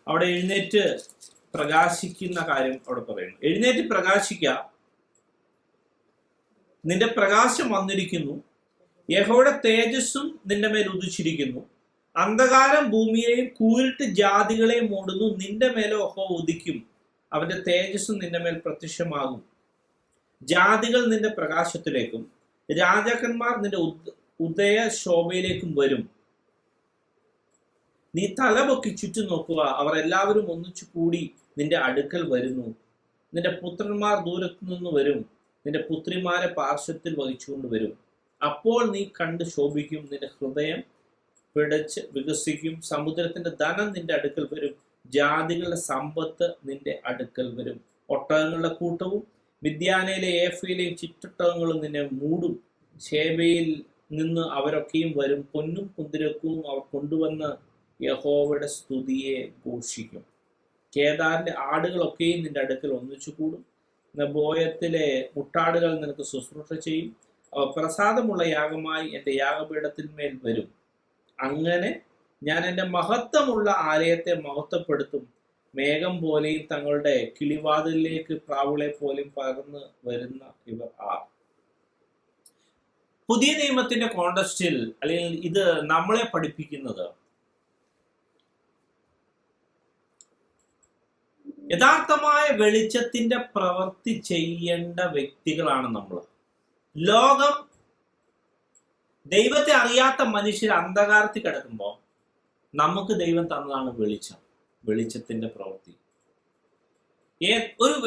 അവിടെ എഴുന്നേറ്റ് പ്രകാശിക്കുന്ന കാര്യം അവിടെ പറയുന്നു. എഴുന്നേറ്റ് പ്രകാശിക്ക, നിന്റെ പ്രകാശം വന്നിരിക്കുന്നു, യഹോവയുടെ തേജസ്സും നിന്റെ മേൽ ഉദിച്ചിരിക്കുന്നു. അന്ധകാരം ഭൂമിയെയും കൂരിട്ട് ജാതികളെയും മൂടുന്നു. നിന്റെ മേലെ യഹോവ ഉദിക്കും, അവന്റെ തേജസ്സും നിന്റെ മേൽ പ്രത്യക്ഷമാകും. ജാതികൾ നിന്റെ പ്രകാശത്തിലേക്കും രാജാക്കന്മാർ നിന്റെ ഉദയ ശോഭയിലേക്കും വരും. നീ തലപൊക്കി ചുറ്റും നോക്കുക, അവർ എല്ലാവരും ഒന്നിച്ചു കൂടി നിന്റെ അടുക്കൽ വരുന്നു. നിന്റെ പുത്രന്മാർ ദൂരത്തു നിന്ന് വരും, നിന്റെ പുത്രിമാരെ പാർശ്വത്തിൽ വഹിച്ചുകൊണ്ട് വരും. അപ്പോൾ നീ കണ്ട് ശോഭിക്കും, നിന്റെ ഹൃദയം പിടച്ച് വികസിക്കും. സമുദ്രത്തിന്റെ ധനം നിന്റെ അടുക്കൽ വരും, ജാതികളുടെ സമ്പത്ത് നിന്റെ അടുക്കൽ വരും. ഒട്ടകങ്ങളുടെ കൂട്ടവും മിദ്യാനയിലെ ഏഫയിലെയും ചിറ്റൊട്ടകങ്ങളും നിന്നെ മൂടും. ശേബയിൽ നിന്ന് അവരൊക്കെയും വരും. പൊന്നും കുന്തിരക്കവും അവർ കൊണ്ടുവന്ന് യഹോവയുടെ സ്തുതിയെ ഘോഷിക്കും. കേദാറിന്റെ ആടുകളൊക്കെയും നിന്റെ അടുക്കൽ ഒന്നിച്ചു കൂടും. നെബോയത്തിലെ മുട്ടാടുകൾ നിനക്ക് ശുശ്രൂഷ ചെയ്യും. അവ പ്രസാദമുള്ള യാഗമായി എൻ്റെ യാഗപീഠത്തിന്മേൽ വരും. അങ്ങനെ ഞാൻ എൻ്റെ മഹത്വമുള്ള ആലയത്തെ മഹത്വപ്പെടുത്തും. മേഘം പോലെയും തങ്ങളുടെ കിളിവാതിലേക്ക് പ്രാവുകളെ പോലെയും പകർന്നു വരുന്ന ഇവർ പുതിയ നിയമത്തിന്റെ കോണ്ടക്സ്റ്റിൽ അല്ലെങ്കിൽ ഇത് നമ്മളെ പഠിപ്പിക്കുന്നത് യഥാർത്ഥമായ വെളിച്ചത്തിന്റെ പ്രവൃത്തി ചെയ്യേണ്ട വ്യക്തികളാണ് നമ്മൾ. ലോകം ദൈവത്തെ അറിയാത്ത മനുഷ്യർ അന്ധകാരത്തിൽ കിടക്കുമ്പോൾ നമുക്ക് ദൈവം തന്നതാണ് വെളിച്ചം, വെളിച്ചത്തിന്റെ പ്രവൃത്തി.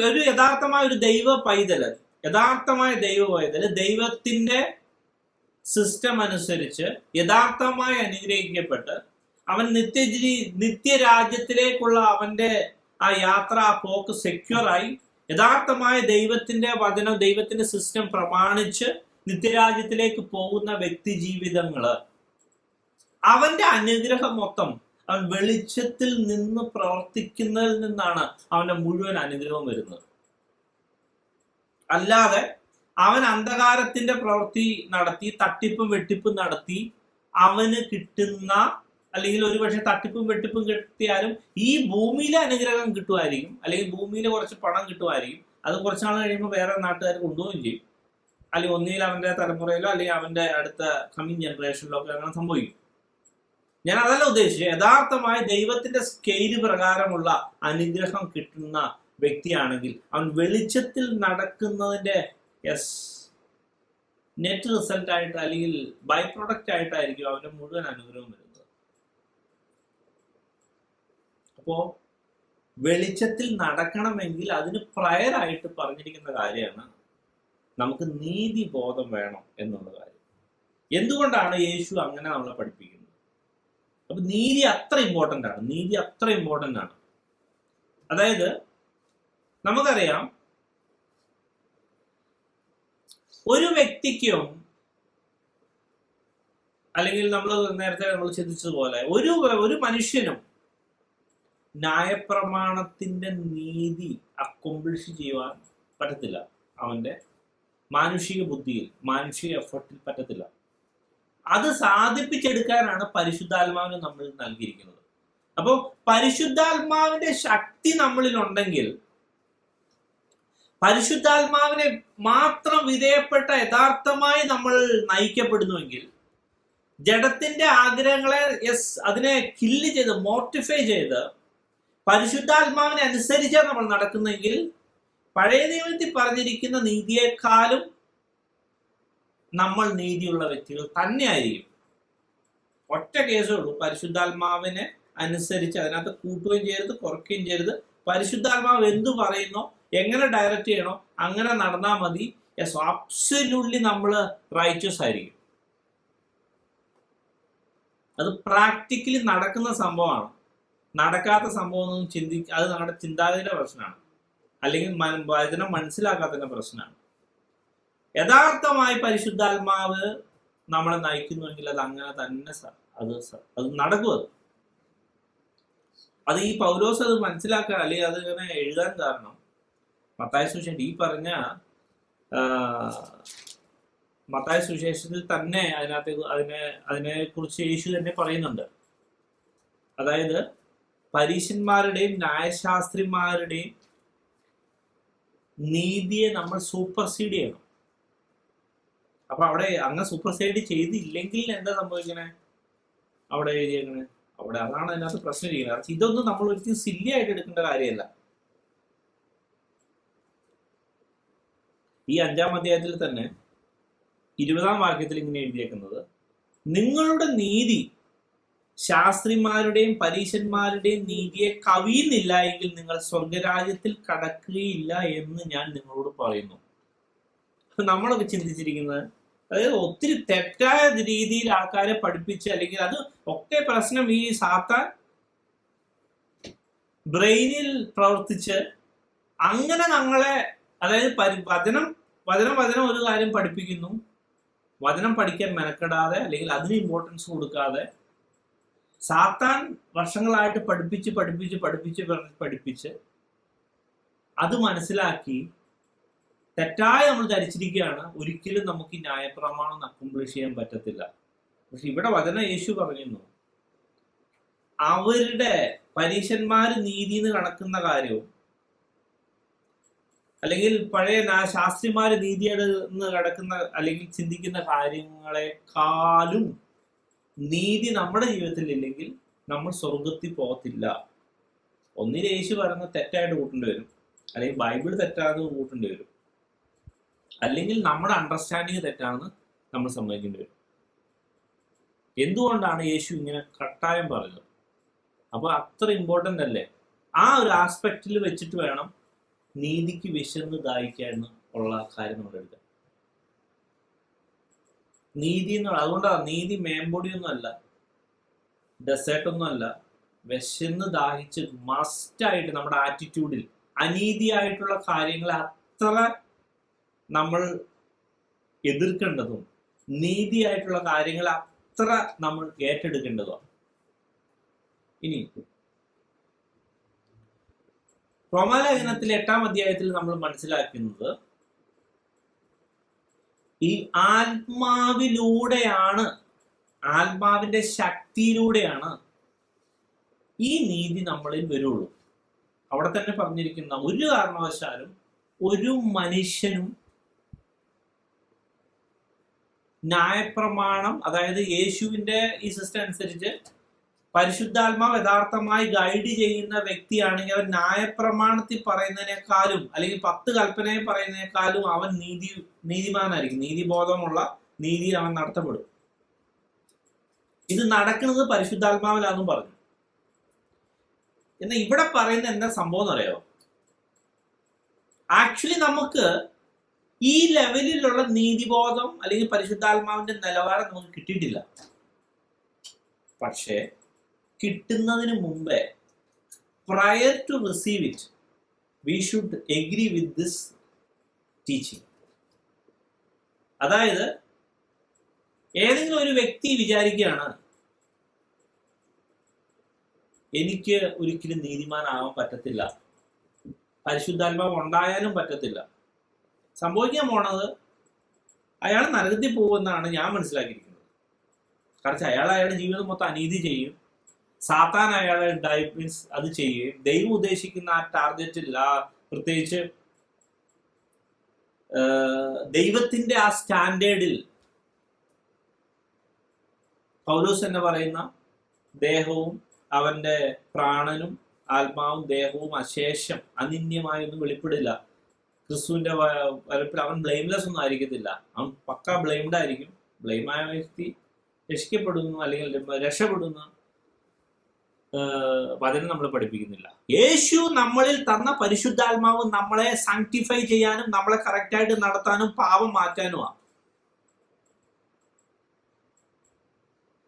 ഒരു യഥാർത്ഥമായ ഒരു യഥാർത്ഥമായ ദൈവ പൈതല് ദൈവത്തിന്റെ സിസ്റ്റം അനുസരിച്ച് യഥാർത്ഥമായി അനുഗ്രഹിക്കപ്പെട്ട് അവൻ നിത്യരാജ്യത്തിലേക്കുള്ള അവന്റെ ആ യാത്ര, ആ പോക്ക് സെക്യൂറായി യഥാർത്ഥമായ ദൈവത്തിന്റെ വചനം, ദൈവത്തിന്റെ സിസ്റ്റം പ്രമാണിച്ച് നിത്യരാജ്യത്തിലേക്ക് പോകുന്ന വ്യക്തി ജീവിതങ്ങള്, അവന്റെ അനുഗ്രഹം മൊത്തം അവൻ വെളിച്ചത്തിൽ നിന്ന് പ്രവർത്തിക്കുന്നതിൽ നിന്നാണ് അവന്റെ മുഴുവൻ അനുഗ്രഹം വരുന്നത്. അല്ലാതെ അവൻ അന്ധകാരത്തിന്റെ പ്രവൃത്തി നടത്തി തട്ടിപ്പും വെട്ടിപ്പും നടത്തി അവന് കിട്ടുന്ന, അല്ലെങ്കിൽ ഒരുപക്ഷെ തട്ടിപ്പും വെട്ടിപ്പും കിട്ടിയാലും ഈ ഭൂമിയിലെ അനുഗ്രഹം കിട്ടുമായിരിക്കും, അല്ലെങ്കിൽ ഭൂമിയിൽ കുറച്ച് പണം കിട്ടുമായിരിക്കും. അത് കുറച്ചാൾ കഴിയുമ്പോൾ വേറെ നാട്ടുകാർ കൊണ്ടുപോവുകയും ചെയ്യും, അല്ലെങ്കിൽ ഒന്നുകിൽ അവന്റെ തലമുറയിലോ അല്ലെങ്കിൽ അവന്റെ അടുത്ത കമ്മിങ് ജനറേഷനിലോ ഒക്കെ അങ്ങനെ സംഭവിക്കും. ഞാൻ അതല്ല ഉദ്ദേശിച്ചത്. യഥാർത്ഥമായി ദൈവത്തിന്റെ സ്കെയില് പ്രകാരമുള്ള അനുഗ്രഹം കിട്ടുന്ന വ്യക്തിയാണെങ്കിൽ അവൻ വെളിച്ചത്തിൽ നടക്കുന്നതിന്റെ നെറ്റ് റിസൾട്ട് ആയിട്ട് അല്ലെങ്കിൽ ബൈ പ്രൊഡക്റ്റ് ആയിട്ടായിരിക്കും അവന്റെ മുഴുവൻ അനുഗ്രഹം വരുന്നത്. അപ്പോ വെളിച്ചത്തിൽ നടക്കണമെങ്കിൽ അതിന് പ്രയറായിട്ട് പറഞ്ഞിരിക്കുന്ന കാര്യമാണ് നമുക്ക് നീതിബോധം വേണം എന്നുള്ള കാര്യം. എന്തുകൊണ്ടാണ് യേശു അങ്ങനെ നമ്മളെ പഠിപ്പിക്കുന്നത്? അപ്പൊ നീതി അത്ര ഇമ്പോർട്ടൻ്റ് ആണ്. അതായത് നമുക്കറിയാം, ഒരു വ്യക്തിക്കും, അല്ലെങ്കിൽ നേരത്തെ നമ്മൾ ചിന്തിച്ചതുപോലെ ഒരു മനുഷ്യനും ന്യായപ്രമാണത്തിന്റെ നീതി അക്കംപ്ലിഷ് ചെയ്യുവാൻ പറ്റത്തില്ല. അവന്റെ മാനുഷിക ബുദ്ധിയിൽ, മാനുഷിക എഫർട്ടിൽ പറ്റത്തില്ല. അത് സാധിപ്പിച്ചെടുക്കാനാണ് പരിശുദ്ധാത്മാവിനെ നമ്മൾ നൽകിയിരിക്കുന്നത്. അപ്പോൾ പരിശുദ്ധാത്മാവിന്റെ ശക്തി നമ്മളിൽ ഉണ്ടെങ്കിൽ, പരിശുദ്ധാത്മാവിനെ മാത്രം വിധേയപ്പെട്ട യഥാർത്ഥമായി നമ്മൾ നയിക്കപ്പെടുന്നുവെങ്കിൽ, ജഡത്തിന്റെ ആഗ്രഹങ്ങളെ അതിനെ കില്ല് ചെയ്ത് മോർട്ടിഫൈ ചെയ്ത് പരിശുദ്ധാത്മാവിനെ അനുസരിച്ചാണ് നമ്മൾ നടക്കുന്നെങ്കിൽ പഴയ നിയമത്തിൽ പറഞ്ഞിരിക്കുന്ന നീതിയെക്കാളും നമ്മൾ നീതിയുള്ള വ്യക്തികൾ തന്നെയായിരിക്കും. ഒറ്റ കേസേ ഉള്ളൂ, പരിശുദ്ധാത്മാവിനെ അനുസരിച്ച് അതിനകത്ത് കൂട്ടുകയും ചെയ്യരുത്, കുറയ്ക്കുകയും ചെയ്യരുത്. പരിശുദ്ധാത്മാവ് എന്തു പറയുന്നോ, എങ്ങനെ ഡയറക്റ്റ് ചെയ്യണോ അങ്ങനെ നടന്നാൽ മതി. അബ്സല്യൂട്ട്ലി നമ്മൾ റൈച്ചസ് ആയിരിക്കും. അത് പ്രാക്ടിക്കലി നടക്കുന്ന സംഭവമാണ്. നടക്കാത്ത സംഭവം ഒന്നും അത് നമ്മുടെ ചിന്താഗതിയുടെ പ്രശ്നമാണ്, അല്ലെങ്കിൽ വചനം മനസ്സിലാക്കാത്തതിന്റെ പ്രശ്നമാണ്. യഥാർത്ഥമായി പരിശുദ്ധാത്മാവ് നമ്മളെ നയിക്കുന്നുവെങ്കിൽ അത് അങ്ങനെ തന്നെ അത് നടക്കും. അത് ഈ പൗലോസ് അത് മനസ്സിലാക്കാൻ, അല്ലെങ്കിൽ അത് ഇങ്ങനെ എഴുതാൻ കാരണം മത്തായി സുവിശേഷം ഈ പറഞ്ഞ മത്തായി സുവിശേഷത്തിൽ തന്നെ അതിനെ കുറിച്ച് യേശു തന്നെ പറയുന്നുണ്ട്. അതായത് പരീശന്മാരുടെയും ന്യായശാസ്ത്രിമാരുടെയും നീതിയെ നമ്മൾ സൂപ്പർസീഡ് ചെയ്യണം. അപ്പൊ അവിടെ അങ്ങ് സൂപ്പർസൈഡ് ചെയ്തില്ലെങ്കിൽ എന്താ സംഭവിക്കണേ? അവിടെ എഴുതിയേക്കണേ അവിടെ അതാണ് അതിനകത്ത് പ്രശ്നം ചെയ്യുന്നത്. ഇതൊന്നും നമ്മൾ ഒരിക്കലും സില്ലി ആയിട്ട് എടുക്കേണ്ട കാര്യമല്ല. ഈ 5-ാം അധ്യായത്തിൽ തന്നെ 20-ാം വാക്യത്തിൽ ഇങ്ങനെ എഴുതിയേക്കുന്നത്, നിങ്ങളുടെ നീതി ശാസ്ത്രിമാരുടെയും പരീശന്മാരുടെയും നീതിയെ കവിയുന്നില്ല എങ്കിൽ നിങ്ങൾ സ്വർഗരാജ്യത്തിൽ കടക്കുകയില്ല എന്ന് ഞാൻ നിങ്ങളോട് പറയുന്നു. നമ്മളൊക്കെ ചിന്തിച്ചിരിക്കുന്നത്, അതായത് ഒത്തിരി തെറ്റായ രീതിയിൽ ആൾക്കാരെ പഠിപ്പിച്ച്, അല്ലെങ്കിൽ അത് ഒക്കെ പ്രശ്നം ഈ സാത്താൻ ബ്രെയിനിൽ പ്രവർത്തിച്ച് അങ്ങനെ നമ്മളെ, അതായത് വചനം ഒരു കാര്യം പഠിപ്പിക്കുന്നു, വചനം പഠിക്കാൻ മെനക്കെടാതെ അല്ലെങ്കിൽ അതിന് ഇമ്പോർട്ടൻസ് കൊടുക്കാതെ സാത്താൻ വർഷങ്ങളായിട്ട് പഠിപ്പിച്ച് അത് മനസ്സിലാക്കി തെറ്റായി നമ്മൾ ധരിച്ചിരിക്കുകയാണ് ഒരിക്കലും നമുക്ക് ഈ ന്യായപ്രമാണം അക്കംപ്ലിഷ് ചെയ്യാൻ പറ്റത്തില്ല. പക്ഷെ ഇവിടെ വചന യേശു പറയുന്നു, അവരുടെ പരീശന്മാര് നീതിന്ന് കണക്കുന്ന കാര്യവും അല്ലെങ്കിൽ പഴയ ശാസ്ത്രിമാര് നീതിയുടെ കിടക്കുന്ന അല്ലെങ്കിൽ ചിന്തിക്കുന്ന കാര്യങ്ങളെക്കാളും നീതി നമ്മുടെ ജീവിതത്തിൽ ഇല്ലെങ്കിൽ നമ്മൾ സ്വർഗത്തിൽ പോകത്തില്ല. ഒന്നിൽ യേശു പറയുന്ന തെറ്റായിട്ട് കൂട്ടേണ്ടി വരും, അല്ലെങ്കിൽ ബൈബിൾ തെറ്റാണെന്ന് കൂട്ടേണ്ടി വരും, അല്ലെങ്കിൽ നമ്മുടെ അണ്ടർസ്റ്റാൻഡിങ് തെറ്റാണെന്ന് നമ്മൾ സമ്മതിക്കേണ്ടി വരും. എന്തുകൊണ്ടാണ് യേശു ഇങ്ങനെ കട്ടായം പറഞ്ഞത്? അപ്പോൾ അത്ര ഇമ്പോർട്ടൻ്റ് അല്ലേ? ആ ഒരു ആസ്പെക്റ്റിൽ വെച്ചിട്ട് വേണം നീതിക്ക് വിശന്ന് ദാഹിക്കാൻ ഉള്ള കാര്യം നമ്മൾ എടുക്കാൻ. നീതി എന്നുള്ള അതുകൊണ്ടാണ് നീതി മേമ്പൊടിയൊന്നും അല്ല, ഡെസേർട്ടൊന്നും അല്ല. വിശന്ന് ദാഹിച്ച് മസ്റ്റായിട്ട് നമ്മുടെ ആറ്റിറ്റ്യൂഡിൽ അനീതിയായിട്ടുള്ള കാര്യങ്ങളെ അത്ര നമ്മൾ എതിർക്കേണ്ടതും നീതിയായിട്ടുള്ള കാര്യങ്ങളെ അത്ര നമ്മൾ ഏറ്റെടുക്കേണ്ടതുമാണ്. ഇനി റോമാലേഖനത്തിലെ 8-ാം അധ്യായത്തിൽ നമ്മൾ മനസ്സിലാക്കുന്നത് ഈ ആത്മാവിലൂടെയാണ്, ആത്മാവിന്റെ ശക്തിയിലൂടെയാണ് ഈ നീതി നമ്മളിൽ വരുള്ളൂ. അവിടെ തന്നെ പറഞ്ഞിരിക്കുന്ന ഒരു കാരണവശാലും ഒരു മനുഷ്യനും ന്യായപ്രമാണം, അതായത് യേശുവിന്റെ ഈ സിസ്റ്റം അനുസരിച്ച് പരിശുദ്ധാത്മാവ് യഥാർത്ഥമായി ഗൈഡ് ചെയ്യുന്ന വ്യക്തിയാണെങ്കിൽ അവൻ ന്യായപ്രമാണത്തിൽ പറയുന്നതിനേക്കാളും അല്ലെങ്കിൽ 10 കൽപ്പനയെ പറയുന്നതിനേക്കാളും അവൻ നീതിമാനായിരിക്കും. നീതിബോധമുള്ള നീതിയിൽ അവൻ നടത്തപ്പെടും. ഇത് നടക്കുന്നത് പരിശുദ്ധാത്മാവിലാണെന്നും പറഞ്ഞു. എന്നാൽ ഇവിടെ പറയുന്ന എന്താ സംഭവം എന്നറിയാമോ? ആക്ച്വലി നമുക്ക് ഈ ലെവലിലുള്ള നീതിബോധം അല്ലെങ്കിൽ പരിശുദ്ധാത്മാവിന്റെ നിലവാരം നമുക്ക് കിട്ടിയിട്ടില്ല. പക്ഷേ കിട്ടുന്നതിന് മുമ്പേ, prior to receive it, we should agree with this teaching. അതായത് ഏതെങ്കിലും ഒരു വ്യക്തി വിചാരിക്കുകയാണ് എനിക്ക് ഒരിക്കലും നീതിമാനാവാൻ പറ്റത്തില്ല, പരിശുദ്ധാത്മാവ് ഉണ്ടായാലും പറ്റത്തില്ല, സംഭവിക്കാൻ പോണത് അയാൾ നരകത്തിൽ പോകുമെന്നാണ് ഞാൻ മനസ്സിലാക്കിയിരിക്കുന്നത്. കാരണം അയാളുടെ ജീവിതം മൊത്തം അനീതി ചെയ്യും, സാത്താൻ അയാളെ മീൻസ് അത് ചെയ്യും, ദൈവം ഉദ്ദേശിക്കുന്ന ആ ടാർഗറ്റിൽ, ആ പ്രത്യേകിച്ച് ദൈവത്തിന്റെ ആ സ്റ്റാൻഡേർഡിൽ പൗലോസ് എന്ന് പറയുന്ന ദേഹവും അവന്റെ പ്രാണനും ആത്മാവും ദേഹവും അശേഷം അനിന്യമായൊന്നും വെളിപ്പെടില്ല. ക്രിസ്തുവിന്റെ വരപ്പിൽ അവൻ ബ്ലെയിംലെസ് ഒന്നും ആയിരിക്കത്തില്ല, അവൻ പക്ക ബ്ലെയിംഡ് ആയിരിക്കും. ബ്ലെയിമായ വ്യക്തി രക്ഷിക്കപ്പെടുന്നു അല്ലെങ്കിൽ രക്ഷപ്പെടുന്ന വചനം നമ്മൾ പഠിപ്പിക്കുന്നില്ല. യേശു നമ്മളിൽ തന്ന പരിശുദ്ധാത്മാവ് നമ്മളെ സാങ്ക്ടിഫൈ ചെയ്യാനും നമ്മളെ കറക്റ്റായിട്ട് നടത്താനും പാപം മാറ്റാനുമാണ്.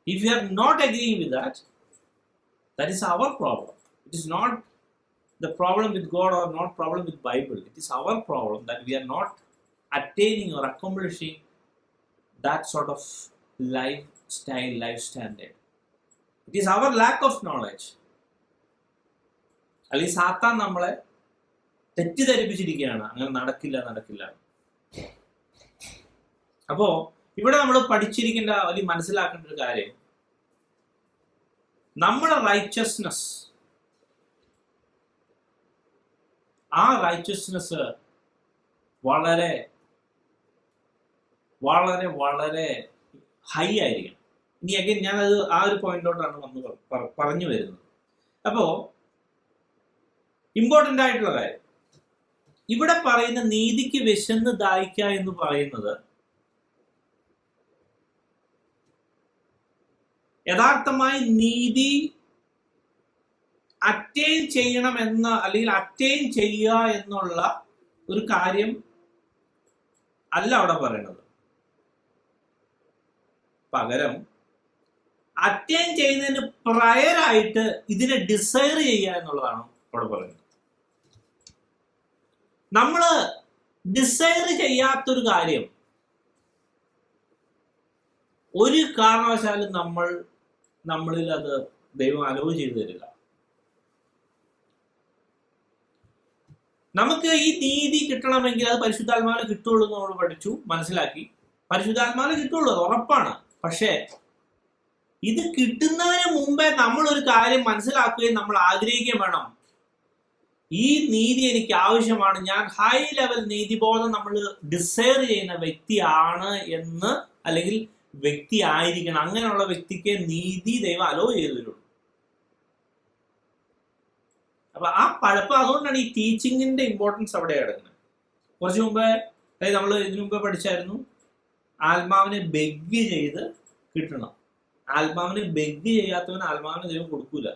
If you are not agreeing with that, that is our problem. It is not the problem with God or not problem with Bible. It is our problem that we are not attaining or accomplishing that sort of lifestyle, life standard. It is our lack of knowledge. അല്ലെങ്കിൽ സാത്താൻ നമ്മളെ തെറ്റിദ്ധരിപ്പിച്ചിരിക്കുകയാണ്, അങ്ങനെ നടക്കില്ല. അപ്പോ ഇവിടെ നമ്മൾ പഠിച്ചിരിക്കേണ്ട അല്ലെങ്കിൽ മനസ്സിലാക്കേണ്ട ഒരു കാര്യം, നമ്മുടെ റൈച്ചസ്നെസ്, ആ റൈച്ചസ്നെസ് വളരെ വളരെ വളരെ ഹൈ ആയിരിക്കണം. ഇനി അഗൈൻ ഞാനത് ആ ഒരു പോയിന്റിലോട്ടാണ് പറഞ്ഞു വരുന്നത്. അപ്പോ ഇമ്പോർട്ടൻ്റ് ആയിട്ടുള്ള കാര്യം, ഇവിടെ പറയുന്ന നീതിക്ക് വിശന്ന് ദാഹിക്കുക എന്ന് പറയുന്നത് യഥാർത്ഥമായി നീതി അറ്റൈൻ ചെയ്യണമെന്ന അല്ലെങ്കിൽ അറ്റൈൻ ചെയ്യുക എന്നുള്ള ഒരു കാര്യം അല്ല അവിടെ പറയുന്നത്. പകരം അറ്റൈൻ ചെയ്യുന്നതിന് പ്രയറായിട്ട് ഇതിനെ ഡിസയർ ചെയ്യുക എന്നുള്ളതാണ് അവിടെ പറയുന്നത്. നമ്മൾ ഡിസയർ ചെയ്യാത്തൊരു കാര്യം ഒരു കാരണവശാലും നമ്മളിൽ അത് ദൈവം അലോ ചെയ്തു തരില്ല. നമുക്ക് ഈ നീതി കിട്ടണമെങ്കിൽ അത് പരിശുദ്ധാത്മാവിൽ കിട്ടുള്ളൂ എന്ന് നമ്മൾ പഠിച്ചു, മനസ്സിലാക്കി. പരിശുദ്ധാത്മാവിൽ കിട്ടുള്ളൂ, അത് ഉറപ്പാണ്. പക്ഷേ ഇത് കിട്ടുന്നതിന് മുമ്പേ നമ്മൾ ഒരു കാര്യം മനസ്സിലാക്കുകയും നമ്മൾ ആഗ്രഹിക്കുകയും വേണം. ഈ നീതി എനിക്ക് ആവശ്യമാണ്, ഞാൻ ഹൈ ലെവൽ നീതിബോധം നമ്മൾ ഡിസൈർ ചെയ്യുന്ന വ്യക്തിയാണ് എന്ന്, അല്ലെങ്കിൽ വ്യക്തി ആയിരിക്കണം. അങ്ങനെയുള്ള വ്യക്തിക്ക് നീതി ദൈവം അലോ ചെയ്തു തരുള്ളൂ. അപ്പൊ ആ പഴപ്പം, അതുകൊണ്ടാണ് ഈ ടീച്ചിങ്ങിന്റെ ഇമ്പോർട്ടൻസ് അവിടെ കിടക്കുന്നത്. കുറച്ചു മുമ്പേ, അതായത് നമ്മൾ ഇതിനു മുമ്പേ പഠിച്ചായിരുന്നു, ആത്മാവിനെ ബെഗ് ചെയ്ത് കിട്ടണം. ആത്മാവിനെ ബെഗ് ചെയ്യാത്തവന് ആത്മാവിനെ ദൈവം കൊടുക്കൂല.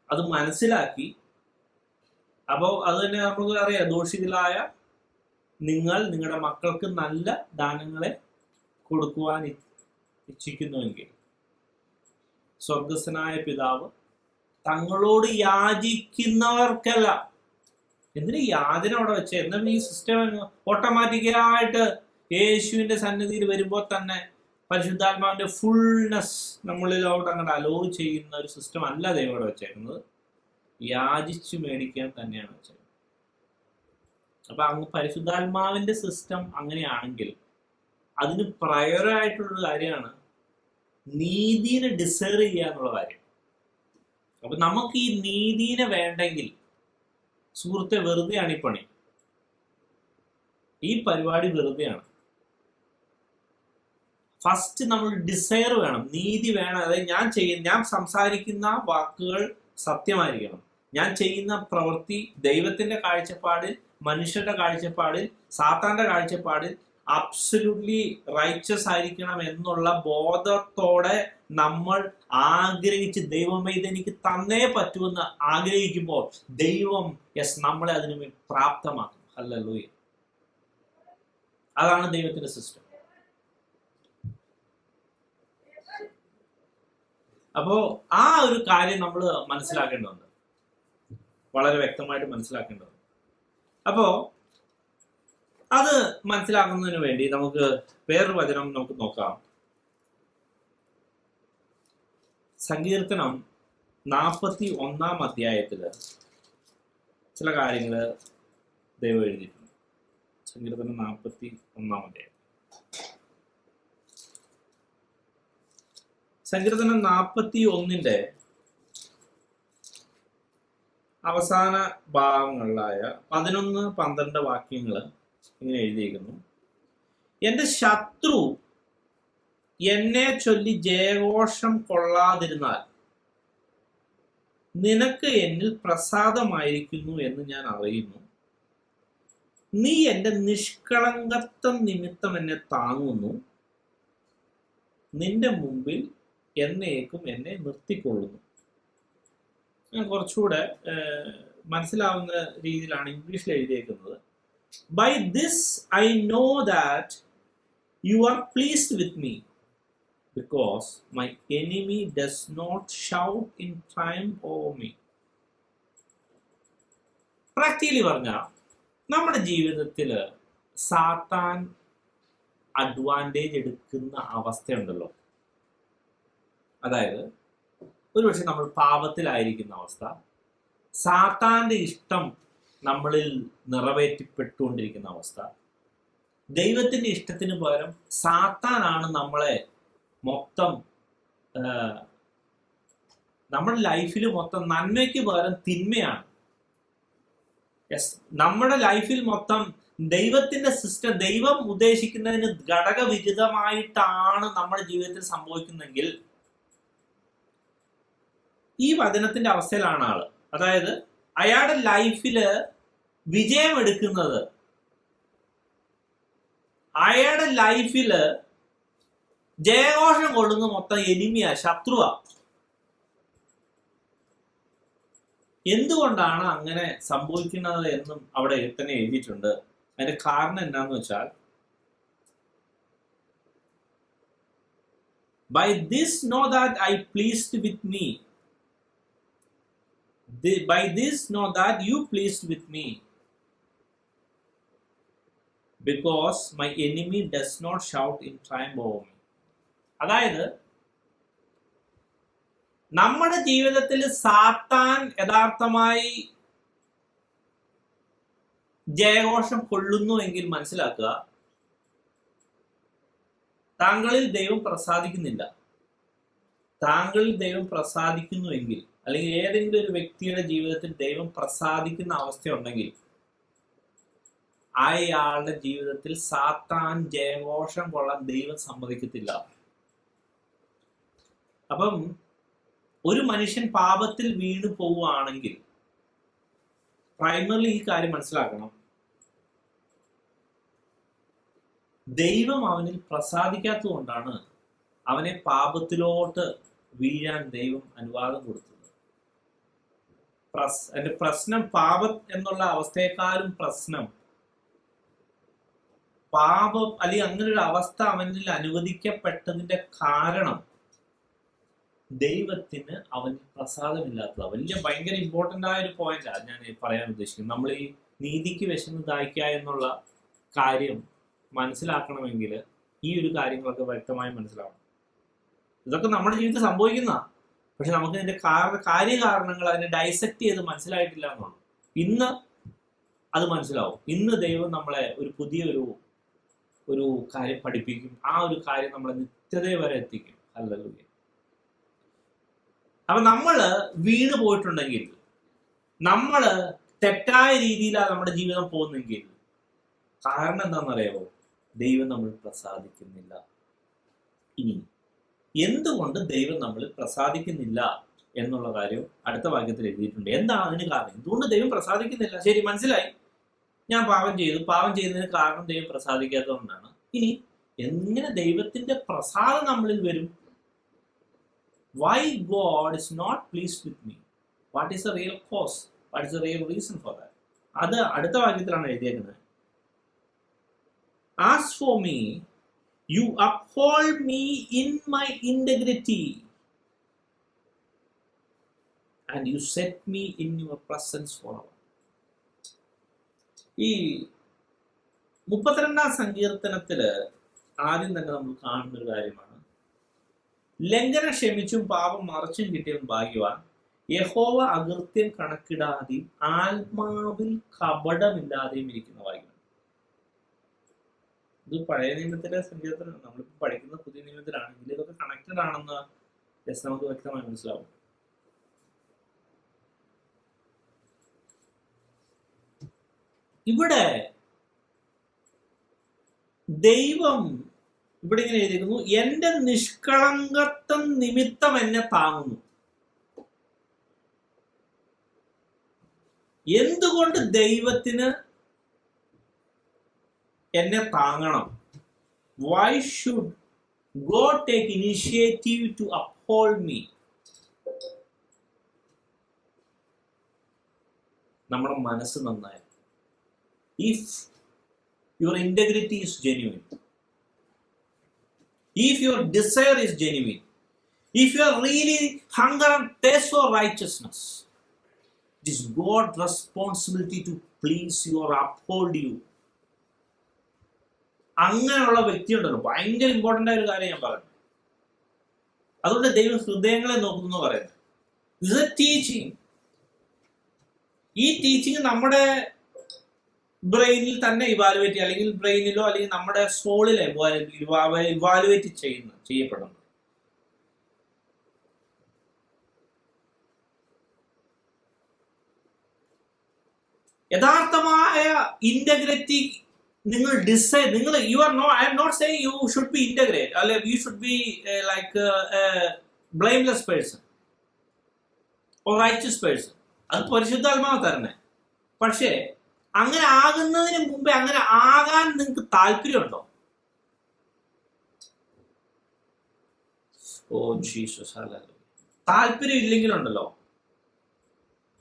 അത് മനസ്സിലാക്കി. അപ്പോൾ അത് തന്നെ നമുക്ക് അറിയാം, ദോഷികളായ നിങ്ങൾ നിങ്ങളുടെ മക്കൾക്ക് നല്ല ദാനങ്ങളെ കൊടുക്കുവാൻ ഇച്ഛിക്കുന്നുവെങ്കിൽ സ്വർഗസ്ഥനായ പിതാവ് തങ്ങളോട് യാചിക്കുന്നവർക്കല്ല. എന്തിനു യാചന അവിടെ വെച്ച? എന്നാൽ ഈ സിസ്റ്റം ഓട്ടോമാറ്റിക്കായിട്ട് യേശുവിന്റെ സന്നിധിയിൽ വരുമ്പോൾ തന്നെ പരിശുദ്ധാത്മാവിന്റെ ഫുൾനെസ് നമ്മളിലോട്ട് അങ്ങോട്ട് അലോ ചെയ്യുന്ന ഒരു സിസ്റ്റം അല്ല ദൈവം അവിടെ വെച്ചേക്കുന്നത്. യാചിച്ചു മേടിക്കാൻ തന്നെയാണ് വെച്ചത്. അപ്പൊ അങ്ങ് പരിശുദ്ധാത്മാവിന്റെ സിസ്റ്റം അങ്ങനെയാണെങ്കിൽ അതിന് പ്രയറായിട്ടുള്ളൊരു കാര്യമാണ് നീതിനെ ഡിസൈർ ചെയ്യുക എന്നുള്ള കാര്യം. അപ്പൊ നമുക്ക് ഈ നീതിനെ വേണ്ടെങ്കിൽ സുഹൃത്തെ വെറുതെയാണ് ഈ പണി. ഈ പരിപാടി വെറുതെയാണ്. ഫസ്റ്റ് നമ്മൾ ഡിസൈർ വേണം, നീതി വേണം. അതായത് ഞാൻ സംസാരിക്കുന്ന വാക്കുകൾ സത്യമായിരിക്കണം. ഞാൻ ചെയ്യുന്ന പ്രവൃത്തി ദൈവത്തിന്റെ കാഴ്ചപ്പാടിൽ, മനുഷ്യരുടെ കാഴ്ചപ്പാടിൽ, സാത്താന്റെ കാഴ്ചപ്പാടിൽ അബ്സല്യൂട്ട്ലി റൈച്ചസ് ആയിരിക്കണം എന്നുള്ള ബോധത്തോടെ നമ്മൾ ആഗ്രഹിച്ച്, ദൈവമേ ഇതെനിക്ക് തന്നേ പറ്റുമെന്ന് ആഗ്രഹിക്കുമ്പോൾ ദൈവം നമ്മളെ അതിനു വേണ്ടി പ്രാപ്തമാക്കും. ഹല്ലേലൂയ. അതാണ് ദൈവത്തിന്റെ സിസ്റ്റം. അപ്പോ ആ ഒരു കാര്യം നമ്മൾ മനസ്സിലാക്കേണ്ടതുണ്ട്, വളരെ വ്യക്തമായിട്ട് മനസ്സിലാക്കേണ്ടതുണ്ട്. അപ്പോ അത് മനസ്സിലാക്കുന്നതിന് വേണ്ടി നമുക്ക് വേറൊരു വചനം നമുക്ക് നോക്കാം. സങ്കീർത്തനം 41-ാം അധ്യായത്തില് ചില കാര്യങ്ങൾ ദൈവം എഴുതിയിട്ടുണ്ട്. സങ്കീർത്തനം 41-ാം അധ്യായം. സങ്കീർത്തനം 41-ന്റെ അവസാന ഭാഗങ്ങളിലായ 11-12 വാക്യങ്ങൾ ഇങ്ങനെ എഴുതിയിരിക്കുന്നു. എന്റെ ശത്രു എന്നെ ചൊല്ലി ജയഘോഷം കൊള്ളാതിരുന്നാൽ നിനക്ക് എന്നിൽ പ്രസാദമായിരിക്കുന്നു എന്ന് ഞാൻ അറിയുന്നു. നീ എന്റെ നിഷ്കളങ്കത്വം നിമിത്തം എന്നെ താങ്ങുന്നു. നിന്റെ മുമ്പിൽ എന്നേക്കും എന്നെ നിർത്തിക്കൊള്ളുന്നു. കുറച്ചുകൂടെ മനസ്സിലാവുന്ന രീതിയിലാണ് ഇംഗ്ലീഷിൽ എഴുതിയേക്കുന്നത്. By this I know that you are pleased with me because my enemy does not shout in triumph over me. Practically പറഞ്ഞാൽ നമ്മുടെ ജീവിതത്തിൽ സാത്താൻ അഡ്വാൻറ്റേജ് എടുക്കുന്ന അവസ്ഥയുണ്ടല്ലോ. അതായത് ഒരുപക്ഷെ നമ്മൾ പാപത്തിലായിരിക്കുന്ന അവസ്ഥ, സാത്താന്റെ ഇഷ്ടം നമ്മളിൽ നിറവേറ്റപ്പെട്ടുകൊണ്ടിരിക്കുന്ന അവസ്ഥ, ദൈവത്തിന്റെ ഇഷ്ടത്തിന് പകരം സാത്താനാണ് നമ്മളെ മൊത്തം, നമ്മുടെ ലൈഫിൽ മൊത്തം നന്മയ്ക്ക് പകരം തിന്മയാണ്. നമ്മുടെ ലൈഫിൽ മൊത്തം ദൈവത്തിന്റെ സിസ്റ്റം, ദൈവം ഉദ്ദേശിക്കുന്നതിന് ഘടകവിരുദ്ധമായിട്ടാണ് നമ്മുടെ ജീവിതത്തിൽ സംഭവിക്കുന്നതെങ്കിൽ ഈ വചനത്തിന്റെ അവസ്ഥയിലാണ് ആള്. അതായത് അയാളുടെ ലൈഫില് വിജയം എടുക്കുന്നത്, അയാളുടെ ലൈഫില് ജയഘോഷം കൊള്ളുന്ന മൊത്തം എനിമിയാ, ശത്രുവാ. എന്തുകൊണ്ടാണ് അങ്ങനെ സംഭവിക്കുന്നത് എന്നും അവിടെ തന്നെ എഴുതിയിട്ടുണ്ട്. അതിന്റെ കാരണം എന്താന്ന് വെച്ചാൽ, by this know that I pleased with me, by this know that you pleased with me, because my enemy does not shout in triumph over me. അതായത് നമ്മുടെ ജീവിതത്തിൽ സാത്താൻ യഥാർത്ഥമായി ജയഘോഷം കൊള്ളുന്നു എങ്കിൽ മനസ്സിലാക്കുക, താങ്കളിൽ ദൈവം പ്രസാദിക്കുന്നില്ല. താങ്കളിൽ ദൈവം പ്രസാദിക്കുന്നുവെങ്കിൽ, അല്ലെങ്കിൽ ഏതെങ്കിലും ഒരു വ്യക്തിയുടെ ജീവിതത്തിൽ ദൈവം പ്രസാദിക്കുന്ന അവസ്ഥയുണ്ടെങ്കിൽ, അയാളുടെ ജീവിതത്തിൽ സാത്താൻ ജയഘോഷം കൊള്ളാൻ ദൈവം സമ്മതിക്കത്തില്ല. അപ്പം ഒരു മനുഷ്യൻ പാപത്തിൽ വീണു പോവുകയാണെങ്കിൽ പ്രൈമറിലി ഈ കാര്യം മനസ്സിലാക്കണം, ദൈവം അവനിൽ പ്രസാദിക്കാത്തതുകൊണ്ടാണ് അവനെ പാപത്തിലോട്ട് വീഴാൻ ദൈവം അനുവാദം കൊടുത്തത്. എന്റെ പ്രശ്നം പാപം എന്നുള്ള അവസ്ഥയെക്കാളും പ്രശ്നം പാപം അല്ലെങ്കിൽ അങ്ങനെ ഒരു അവസ്ഥ അവനിൽ അനുവദിക്കപ്പെട്ടതിന്റെ കാരണം ദൈവത്തിന് അവനിൽ പ്രസാദമില്ലാത്തത്. ഭയങ്കര ഇമ്പോർട്ടൻ്റ് ആയ ഒരു പോയിന്റാണ് ഞാൻ പറയാൻ ഉദ്ദേശിക്കുന്നത്. നമ്മൾ ഈ നീതിക്ക് വിശന്ന് ദാഹിക്കുക എന്നുള്ള കാര്യം മനസ്സിലാക്കണമെങ്കിൽ ഈ ഒരു കാര്യങ്ങളൊക്കെ വ്യക്തമായി മനസ്സിലാവണം. ഇതൊക്കെ നമ്മുടെ ജീവിതത്തിൽ സംഭവിക്കുന്ന, പക്ഷെ നമുക്ക് ഇതിന്റെ കാര്യകാരണങ്ങൾ അതിനെ ഡൈസെക്ട് ചെയ്ത് മനസ്സിലായിട്ടില്ല എന്നുള്ളൂ. ഇന്ന് അത് മനസ്സിലാവും. ഇന്ന് ദൈവം നമ്മളെ ഒരു പുതിയൊരു കാര്യം പഠിപ്പിക്കും. ആ ഒരു കാര്യം നമ്മളെ നിത്യത വരെ എത്തിക്കും. ഹല്ലേലൂയ. അപ്പൊ നമ്മള് വീണ് പോയിട്ടുണ്ടെങ്കിൽ, നമ്മള് തെറ്റായ രീതിയിലാണ് നമ്മുടെ ജീവിതം പോകുന്നെങ്കിൽ കാരണം എന്താണെന്നറിയാമോ? ദൈവം നമ്മൾ പ്രസാദിക്കുന്നില്ല. ഇനി എന്തുകൊണ്ട് ദൈവം നമ്മൾ പ്രസാദിക്കുന്നില്ല എന്നുള്ള കാര്യം അടുത്ത വാക്യത്തിൽ എഴുതിയിട്ടുണ്ട്. എന്താണ് അതിന് കാരണം? എന്തുകൊണ്ട് ദൈവം പ്രസാദിക്കുന്നില്ല? ശരി, മനസ്സിലായി, ഞാൻ പാപം ചെയ്തു. പാപം ചെയ്യുന്നതിന് കാരണം ദൈവം പ്രസാദിക്കാത്തതുകൊണ്ടാണ്. ഇനി എങ്ങനെ ദൈവത്തിന്റെ പ്രസാദം നമ്മളിൽ വരും? Why God is not pleased with me? What is the real cause? What is the real reason for that? അത് അടുത്ത വാക്യത്തിലാണ് എഴുതിയേക്കുന്നത്. As for me, you uphold me in my integrity and you set me in your presence forever. ഈ 32-ാം സങ്കീർത്തനത്തില് ആദ്യം തന്നെ നമ്മൾ കാണുന്ന ഒരു കാര്യമാണ്, ലംഘനം ക്ഷമിച്ചും പാപം മറച്ചും കിട്ടിയവൻ ഭാഗ്യവാൻ, യഹോവ അകൃത്യം കണക്കിടാതെയും ആത്മാവിൽ കപടമില്ലാതെയും ഇരിക്കുന്ന ഭാഗ്യവാൻ. ഇത് പഴയ നിയമത്തിലെ സങ്കീർത്തനം. നമ്മളിപ്പോൾ പഠിക്കുന്ന പുതിയ നിയമത്തിലാണെങ്കിൽ ഇതൊക്കെ കണക്റ്റഡ് ആണെന്ന് നമുക്ക് വ്യക്തമായി മനസ്സിലാവും. ഇവിടെ ദൈവം ഇവിടെ ഇങ്ങനെ എഴുതിയിരിക്കുന്നു, എന്റെ നിഷ്കളങ്കത്വം നിമിത്തം എന്നെ താങ്ങുന്നു. എന്തുകൊണ്ട് ദൈവത്തിന് എന്നെ താങ്ങണം? Why should God take initiative to uphold me? നമ്മുടെ മനസ്സ് നന്നായി. If your integrity is genuine, if your desire is genuine, if you are really hunger and thirst for righteousness, it is God's responsibility to please you or uphold you. അങ്ങനെയുള്ള വ്യക്തി ഉണ്ടല്ലോ, ഭയങ്കര ഇമ്പോർട്ടൻ്റ് ആയ ഒരു കാര്യം ഞാൻ പറഞ്ഞു. അതുകൊണ്ട് ദൈവം ഹൃദയങ്ങളെ നോക്കുന്നു പറയുന്നത്. ഇത് ടീച്ചിങ്. ഈ ടീച്ചിങ് നമ്മുടെ ബ്രെയിനിൽ തന്നെ ഇവാലുവേറ്റ് ചെയ്യുക, അല്ലെങ്കിൽ ബ്രെയിനിലോ അല്ലെങ്കിൽ നമ്മുടെ സോളിലെ ഇവാലുവേറ്റ് ചെയ്യപ്പെടുന്നു. യഥാർത്ഥമായ ഇന്റഗ്രിറ്റി നിങ്ങൾ ഡിസൈഡ്, നിങ്ങൾ you are no, I'm not saying you should be integrate, അല്ലെ you should be like blameless person or righteous person. അത് പരിശുദ്ധാത്മാവ് തരണേ. പക്ഷേ അങ്ങനെ ആകുന്നതിന് മുമ്പേ അങ്ങനെ ആകാൻ നിങ്ങൾക്ക് താല്പര്യമുണ്ടോ? Oh Jesus, hallelujah. താല്പര്യം ഇല്ലെങ്കിലുണ്ടല്ലോ,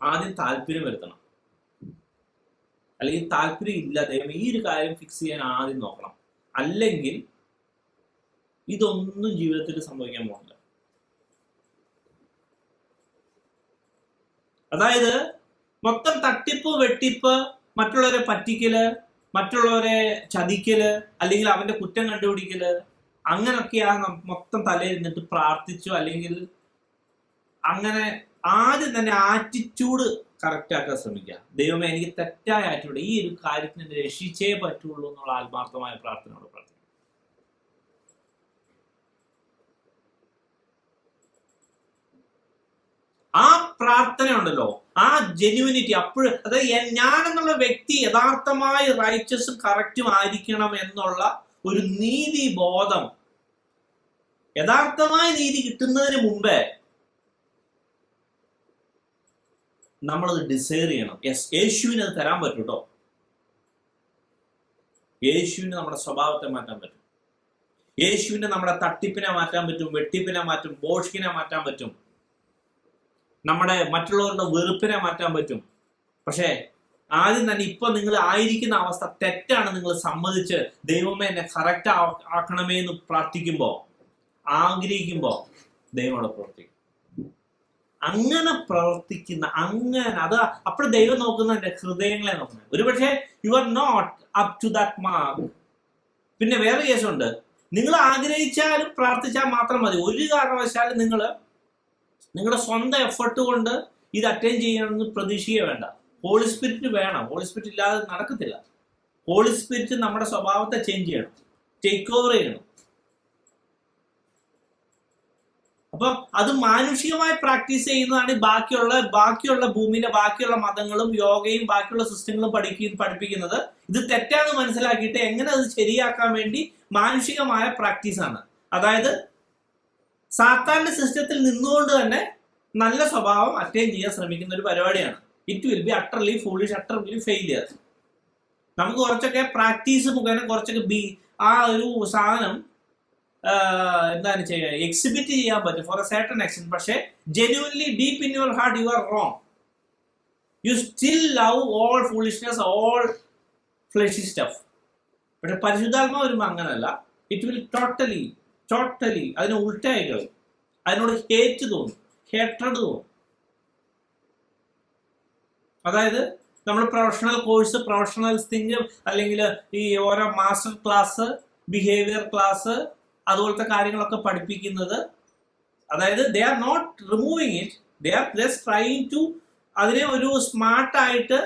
ആദ്യം താല്പര്യം വരുത്തണം. അല്ലെങ്കിൽ താല്പര്യം ഇല്ല, ദൈവം ഈ ഒരു കാര്യം ഫിക്സ് ചെയ്യാൻ ആദ്യം നോക്കണം. അല്ലെങ്കിൽ ഇതൊന്നും ജീവിതത്തിൽ സംഭവിക്കാൻ പോകുന്നില്ല. അതായത് മൊത്തം തട്ടിപ്പ്, വെട്ടിപ്പ്, മറ്റുള്ളവരെ പറ്റിക്കല്, മറ്റുള്ളവരെ ചതിക്കല്, അല്ലെങ്കിൽ അവന്റെ കുറ്റം കണ്ടുപിടിക്കല്, അങ്ങനൊക്കെയാണ് മൊത്തം തലയിരുന്നിട്ട് പ്രാർത്ഥിച്ചു. അല്ലെങ്കിൽ അങ്ങനെ ആദ്യം തന്നെ ആറ്റിറ്റ്യൂഡ് കറക്റ്റ് ആക്കാൻ ശ്രമിക്കുക. ദൈവമേ, എനിക്ക് തെറ്റായ ആറ്റിറ്റ്യൂഡ്, ഈ ഒരു കാര്യത്തിന് രക്ഷിച്ചേ പറ്റുള്ളൂ എന്നുള്ള ആത്മാർത്ഥമായ പ്രാർത്ഥനയോട് പ്രാർത്ഥിക്കുക. ആ പ്രാർത്ഥന ഉണ്ടല്ലോ, ആ ജെന്യുവിനിറ്റി അപ്പോഴും, അതായത് ഞാൻ എന്നുള്ള വ്യക്തി യഥാർത്ഥമായി റൈച്ചസും കറക്റ്റും ആയിരിക്കണം എന്നുള്ള ഒരു നീതി ബോധം, യഥാർത്ഥമായ നീതി കിട്ടുന്നതിന് മുമ്പേ നമ്മളത് ഡിസൈർ ചെയ്യണം. യെസ്, യേശുവിന് അത് തരാൻ പറ്റും കേട്ടോ. യേശുവിന് നമ്മുടെ സ്വഭാവത്തെ മാറ്റാൻ പറ്റും. യേശുവിന് നമ്മുടെ തട്ടിപ്പിനെ മാറ്റാൻ പറ്റും, വെട്ടിപ്പിനെ മാറ്റും, ബോഷ്കിനെ മാറ്റാൻ പറ്റും, നമ്മുടെ മറ്റുള്ളവരുടെ വെറുപ്പിനെ മാറ്റാൻ പറ്റും. പക്ഷേ ആദ്യം തന്നെ ഇപ്പൊ നിങ്ങൾ ആയിരിക്കുന്ന അവസ്ഥ തെറ്റാണ് നിങ്ങൾ സമ്മതിച്ച് ദൈവമേ എന്നെ കറക്റ്റ് ആക്കണമേ എന്ന് പ്രാർത്ഥിക്കുമ്പോ, ആഗ്രഹിക്കുമ്പോ ദൈവം അവിടെ പ്രവർത്തിക്കും. അങ്ങനെ പ്രവർത്തിക്കുന്ന, അങ്ങനെ അത് അപ്പോൾ ദൈവം നോക്കുന്ന എന്റെ ഹൃദയങ്ങളെ നോക്കുന്നത്. ഒരുപക്ഷെ you are not up to that mark. പിന്നെ വേറെ കേസുണ്ട്, നിങ്ങൾ ആഗ്രഹിച്ചാലും പ്രാർത്ഥിച്ചാൽ മാത്രം മതി. ഒരു കാരണവശാലും നിങ്ങളുടെ സ്വന്തം എഫർട്ട് കൊണ്ട് ഇത് അറ്റൈൻ ചെയ്യണമെന്ന് പ്രതീക്ഷിക്കുക വേണ്ട. ഹോളി സ്പിരിറ്റ് വേണം. ഹോളി സ്പിരിറ്റ് ഇല്ലാതെ നടക്കത്തില്ല. ഹോളി സ്പിരിറ്റ് നമ്മുടെ സ്വഭാവത്തെ ചേഞ്ച് ചെയ്യണം, ടേക്ക് ഓവർ ചെയ്യണം. അപ്പൊ അത് മാനുഷികമായി പ്രാക്ടീസ് ചെയ്യുന്നതാണ് ബാക്കിയുള്ള ഭൂമിയിലെ ബാക്കിയുള്ള മതങ്ങളും യോഗയും ബാക്കിയുള്ള സിസ്റ്റങ്ങളും പഠിപ്പിക്കുന്നത്. ഇത് തെറ്റാന്ന് മനസ്സിലാക്കിയിട്ട് എങ്ങനെ അത് ശരിയാക്കാൻ വേണ്ടി മാനുഷികമായ പ്രാക്ടീസാണ്. അതായത് സാത്താന്റെ സിസ്റ്റത്തിൽ നിന്നുകൊണ്ട് തന്നെ നല്ല സ്വഭാവം അറ്റൈൻ ചെയ്യാൻ ശ്രമിക്കുന്ന ഒരു പരിപാടിയാണ്. It will be utterly foolish, utterly failure. നമുക്ക് കുറച്ചൊക്കെ പ്രാക്ടീസ് മുഖേന കുറച്ചൊക്കെ ആ ഒരു സാധനം എന്താണ് ചെയ്യുക, എക്സിബിറ്റ് ചെയ്യാൻ പറ്റും ഫോർ എ സർട്ടൻ എക്സ്റ്റെന്റ്. പക്ഷേ genuinely deep in your heart you are wrong. You still love all foolishness, all fleshy stuff. പക്ഷെ പരിശുദ്ധാത്മാവ് വരുമ്പോൾ അങ്ങനല്ല. ഇറ്റ് വിൽ ടോട്ടലി അതിന് ഉൾട്ടായി കളയും. അതിനോട് ഹേറ്റ് തോന്നും, ഹേട്രഡ് തോന്നും. അതായത് നമ്മൾ പ്രൊഫഷണൽ കോഴ്സ്, പ്രൊഫഷണൽ തിങ്, അല്ലെങ്കിൽ ഈ ഓരോ മാസ്റ്റർ ക്ലാസ്, ബിഹേവിയർ ക്ലാസ്, അതുപോലത്തെ കാര്യങ്ങളൊക്കെ പഠിപ്പിക്കുന്നത്, അതായത് they are not removing it, they are just trying to അതിനെ ഒരു സ്മാർട്ടായിട്ട്,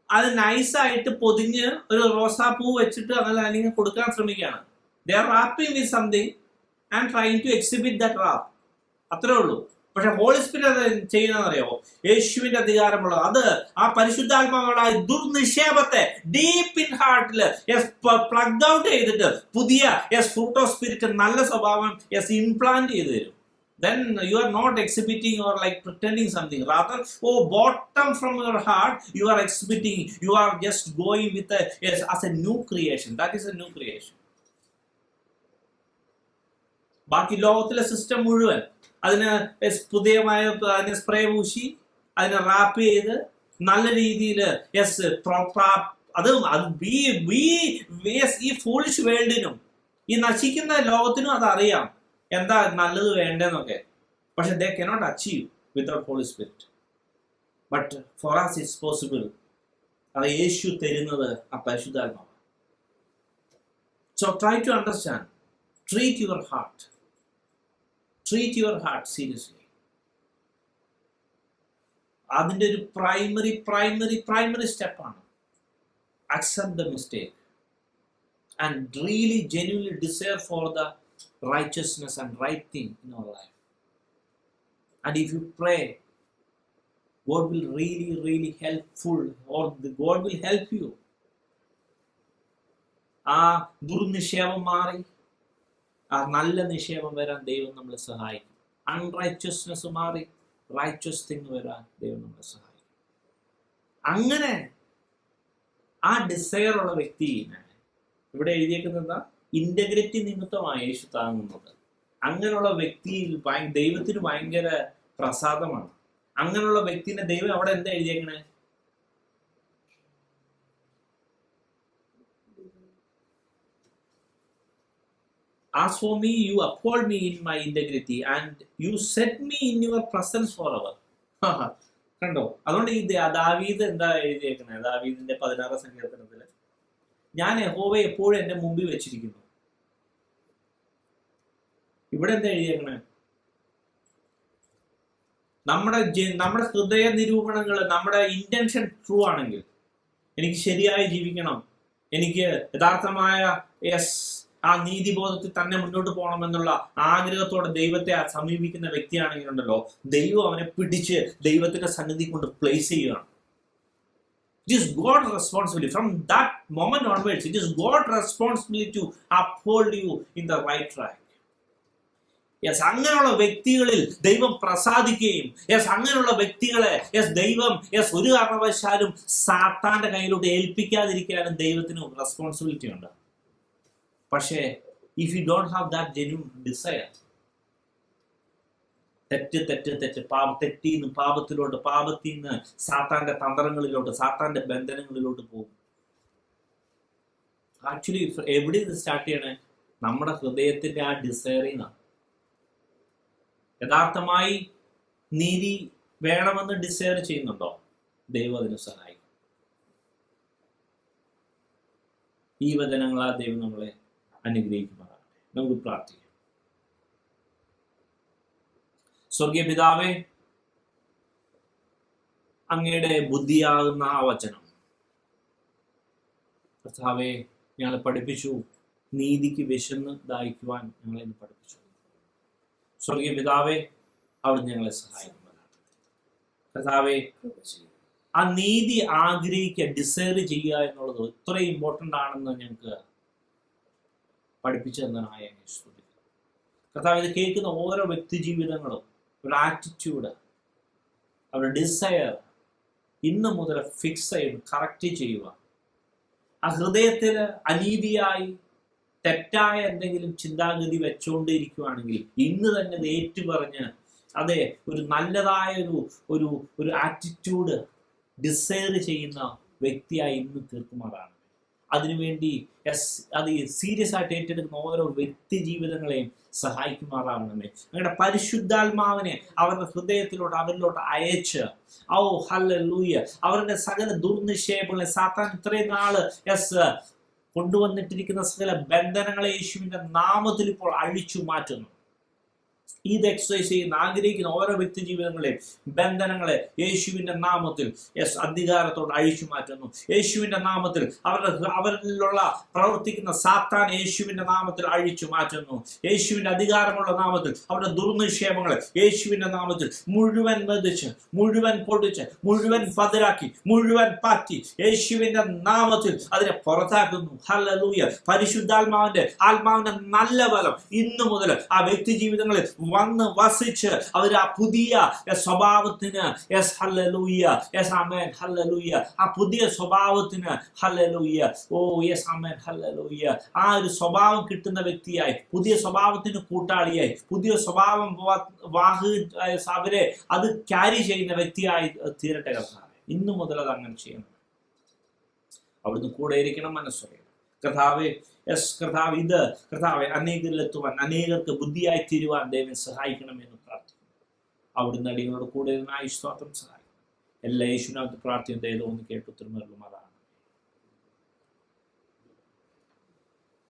അത് നൈസായിട്ട് പൊതിഞ്ഞ് ഒരു റോസാപ്പൂ വെച്ചിട്ട് അല്ലെങ്കിൽ കൊടുക്കാൻ ശ്രമിക്കുകയാണ്. They are wrapping with something and trying to exhibit that wrap. അത്രേ ഉള്ളൂ. പക്ഷെ ഹോളി സ്പിരിറ്റ് അത് ചെയ്യുന്നതെന്നറിയാമോ? യേശുവിന്റെ അധികാരമുള്ളത്, അത് ആ പരിശുദ്ധാത്മാവുള്ള ദുർനിക്ഷേപത്തെ ഡീപ്പ് ഇൻ ഹാർട്ടിൽ പ്ലഗ് ഔട്ട് ചെയ്തിട്ട് പുതിയ ഫ്രൂട്ട് ഓഫ് സ്പിരിറ്റ്, നല്ല സ്വഭാവം ഇംപ്ലാന്റ് ചെയ്ത് തരും. Then you are not exhibiting or like pretending something. Rather, bottom from your heart, you are exhibiting. You are just going with as a new creation. That is a new creation. ബാക്കി ലോകത്തിലെ സിസ്റ്റം മുഴുവൻ അതിന് പുതിയമായ സ്പ്രേ പൂശി അതിനെ റാപ്പ് ചെയ്ത് നല്ല രീതിയിൽ ഈ ഫൂളിഷ് വേൾഡിനും ഈ നശിക്കുന്ന ലോകത്തിനും അതറിയാം എന്താ നല്ലത് വേണ്ടെന്നൊക്കെ. പക്ഷെ they cannot achieve without Holy Spirit. But for us it's possible. അത് യേശു തരുന്നത് ആ പരിശുദ്ധാത്മാവാണ്. So try to understand. Treat your heart. Treat your heart seriously. അതിൻ്റെ ഒരു പ്രൈമറി സ്റ്റെപ്പാണ് accept the mistake and really genuinely desire for the righteousness and right thing in our life. And if you pray, God will really helpful, or God will help you. ആ ദുർനിക്ഷേപം മാറി ആ നല്ല നിക്ഷേപം വരാൻ ദൈവം നമ്മളെ സഹായിക്കും. അൺറൈച്ചസ്നെസ് മാറി റൈച്ചസ് തിങ് വരാൻ ദൈവം നമ്മളെ സഹായിക്കും. അങ്ങനെ ആ ഡിസയർ ഉള്ള വ്യക്തിയെ ഇവിടെ എഴുതിയേക്കുന്നത് ഇന്റഗ്രിറ്റി നിമിത്തമാണ് യേശു താങ്ങുന്നത്. അങ്ങനെയുള്ള വ്യക്തിയിൽ ദൈവത്തിന് ഭയങ്കര പ്രസാദമാണ്. അങ്ങനെയുള്ള വ്യക്തിനെ ദൈവം അവിടെ എന്താ എഴുതിയേക്കണേ? As for me, you uphold me in my integrity and you set me in your presence forever. കണ്ടോ? അതുകൊണ്ട് ഈ ദാവീദ് എന്താ എഴുതിയേക്കണേ? ദാവീദിന്റെ 16 സങ്കീർത്തനത്തില് ഞാൻ യഹോവയെ എപ്പോഴും എന്റെ മുമ്പിൽ വെച്ചിരിക്കുന്നു. ഇവിടെ എന്താ എഴുതിയേക്കണേ? നമ്മുടെ ഹൃദയ നിരൂപണങ്ങൾ, നമ്മുടെ ഇന്റൻഷൻ ട്രൂ ആണെങ്കിൽ, എനിക്ക് ശരിയായി ജീവിക്കണം, എനിക്ക് യഥാർത്ഥമായ ആ നീതിബോധത്തിൽ തന്നെ മുന്നോട്ട് പോകണമെന്നുള്ള ആഗ്രഹത്തോടെ ദൈവത്തെ സമീപിക്കുന്ന വ്യക്തിയാണെങ്കിലുണ്ടല്ലോ, ദൈവം അവനെ പിടിച്ച് ദൈവത്തിന്റെ സന്നിധി കൊണ്ട് പ്ലേസ് ചെയ്യുകയാണ്. It is God's responsibility. From that moment onwards, it is God's responsibility to uphold you in the right track. Yes, അങ്ങനെയുള്ള വ്യക്തികളിൽ ദൈവം പ്രസാദിക്കുകയും, യെസ്, അങ്ങനെയുള്ള വ്യക്തികളെ ദൈവം ഒരു കാരണവശാലും സാത്താന്റെ കയ്യിലോട്ട് ഏൽപ്പിക്കാതിരിക്കാനും ദൈവത്തിന് റെസ്പോൺസിബിലിറ്റി ഉണ്ട്. പക്ഷേ if you don't have that genuine desire, തെറ്റിന്ന് പാപത്തിലോട്ട്, പാപത്തിൽ നിന്ന് സാത്താന്റെ തന്ത്രങ്ങളിലോട്ട്, സാത്താന്റെ ബന്ധനങ്ങളിലോട്ട് പോകും. ആക്ച്വലി എവിടെ ഇത് സ്റ്റാർട്ട് ചെയ്യണേ? നമ്മുടെ ഹൃദയത്തിന്റെ ആ ഡിസയറിൽ നിന്നാണ്. യഥാർത്ഥമായി നീതി വേണമെന്ന് ഡിസയർ ചെയ്യുന്നുണ്ടോ? ദൈവം അതിന് സഹായിക്കും. ഈ വചനങ്ങളാൽ ദൈവം നമ്മളെ അനുഗ്രഹിക്കുമാറാകട്ടെ. നമുക്ക് പ്രാർത്ഥിക്കാം. സ്വർഗീയ പിതാവേ, അങ്ങയുടെ ബുദ്ധിയാകുന്ന ആ വചനം കർത്താവേ ഞങ്ങളെ പഠിപ്പിച്ചു. നീതിക്ക് വിശന്ന് ദാഹിക്കുവാൻ ഞങ്ങളെ പഠിപ്പിച്ചു. സ്വർഗീയ പിതാവേ, അവിടുന്ന് ഞങ്ങളെ സഹായിക്കുന്നതാണ്. കർത്താവേ, ആ നീതി ആഗ്രഹിക്കുക, ഡിസയർ ചെയ്യുക എന്നുള്ളത് എത്ര ഇമ്പോർട്ടൻ്റ് ആണെന്ന് ഞങ്ങൾക്ക് പഠിപ്പിച്ചു തന്നതായ സ്തുതിക്കുന്നു. കർത്താവ്, ഇത് കേൾക്കുന്ന ഓരോ വ്യക്തി ജീവിതങ്ങളും ഒരു ആറ്റിറ്റ്യൂഡ്, അവരുടെ ഡിസയർ ഇന്ന് മുതൽ ഫിക്സ് ചെയ്ത് കറക്റ്റ് ചെയ്യുക. ആ ഹൃദയത്തിൽ അനീതിയായി തെറ്റായ എന്തെങ്കിലും ചിന്താഗതി വെച്ചുകൊണ്ടിരിക്കുകയാണെങ്കിൽ ഇന്ന് തന്നെ അത് ഏറ്റുപറഞ്ഞ് അതെ ഒരു നല്ലതായ ഒരു ഒരു ആറ്റിറ്റ്യൂഡ് ഡിസയർ ചെയ്യുന്ന വ്യക്തിയായി ഇന്ന് തീർക്കുമാറാണ്. അതിനുവേണ്ടി അത് സീരിയസ് ആയിട്ട് ഏറ്റെടുക്കുന്ന ഓരോ വ്യക്തി ജീവിതങ്ങളെയും സഹായിക്കുമാറാവണമേ. അങ്ങയുടെ പരിശുദ്ധാത്മാവിനെ അവരുടെ ഹൃദയത്തിലോട്ട്, അവരിലോട്ട് അയച്ച് ഹല്ലേലൂയ, അവരുടെ സകല ദുർനിക്ഷേപങ്ങളെ, സാത്താൻ ഇത്രയും നാള് കൊണ്ടുവന്നിട്ടിരിക്കുന്ന സകല ബന്ധനങ്ങളെ യേശുവിന്റെ നാമത്തിൽ ഇപ്പോൾ അഴിച്ചു മാറ്റുന്നു. ഇത് എക്സസൈസ് ചെയ്യുന്ന ആഗ്രഹിക്കുന്ന ഓരോ വ്യക്തി ജീവിതങ്ങളെയും ബന്ധനങ്ങളെ യേശുവിന്റെ നാമത്തിൽ അധികാരത്തോട് അഴിച്ചു മാറ്റുന്നു. യേശുവിന്റെ നാമത്തിൽ അവരിലുള്ള പ്രവർത്തിക്കുന്ന സാത്താൻ യേശുവിന്റെ നാമത്തിൽ അഴിച്ചു മാറ്റുന്നു. യേശുവിന്റെ അധികാരമുള്ള നാമത്തിൽ അവരുടെ ദുർനിക്ഷേപങ്ങളെ യേശുവിന്റെ നാമത്തിൽ മുഴുവൻ മെതിച്ച്, മുഴുവൻ പൊടിച്ച്, മുഴുവൻ പതിരാക്കി, മുഴുവൻ പാറ്റി യേശുവിന്റെ നാമത്തിൽ അതിനെ പുറത്താക്കുന്നു. ഹല്ലേലൂയ. പരിശുദ്ധാത്മാവിന്റെ നല്ല ബലം ഇന്നു മുതൽ ആ വ്യക്തി ജീവിതങ്ങളിൽ വന്ന് വസിച്ച് അവർ ആ പുതിയ സ്വഭാവത്തിന് ഹല്ലേലൂയ, ആമേൻ, ഹല്ലേലൂയ, ആ പുതിയ സ്വഭാവത്തിന് ഹല്ലേലൂയ, ആമേൻ, ഹല്ലേലൂയ, ആ ഒരു സ്വഭാവം കിട്ടുന്ന വ്യക്തിയായി, പുതിയ സ്വഭാവത്തിന് കൂട്ടാളിയായി, പുതിയ സ്വഭാവം അവരെ അത് ക്യാരി ചെയ്യുന്ന വ്യക്തിയായി തീരട്ടെ കർത്താവേ. ഇന്നു മുതൽ അത് അങ്ങനെ ചെയ്യണം. അവിടുന്ന് കൂടെ ഇരിക്കണം, മനസ്സറിയണം കർത്താവേ. കർത്താവ്, ഇത് കർത്താവെ അനേകരിലെത്തുവാൻ, അനേകർക്ക് ബുദ്ധിയായി തീരുവാൻ ദൈവം സഹായിക്കണമെന്ന് പ്രാർത്ഥിക്കുന്നു. അവിടുന്ന് അടിയങ്ങളോട് കൂടെ ആയുഷ്വാത്രം സഹായിക്കും. എല്ലാ യേശുവിനകത്ത് പ്രാർത്ഥന ദൈവം ഒന്ന് കേട്ടു തിരുമരുമാറാണ്.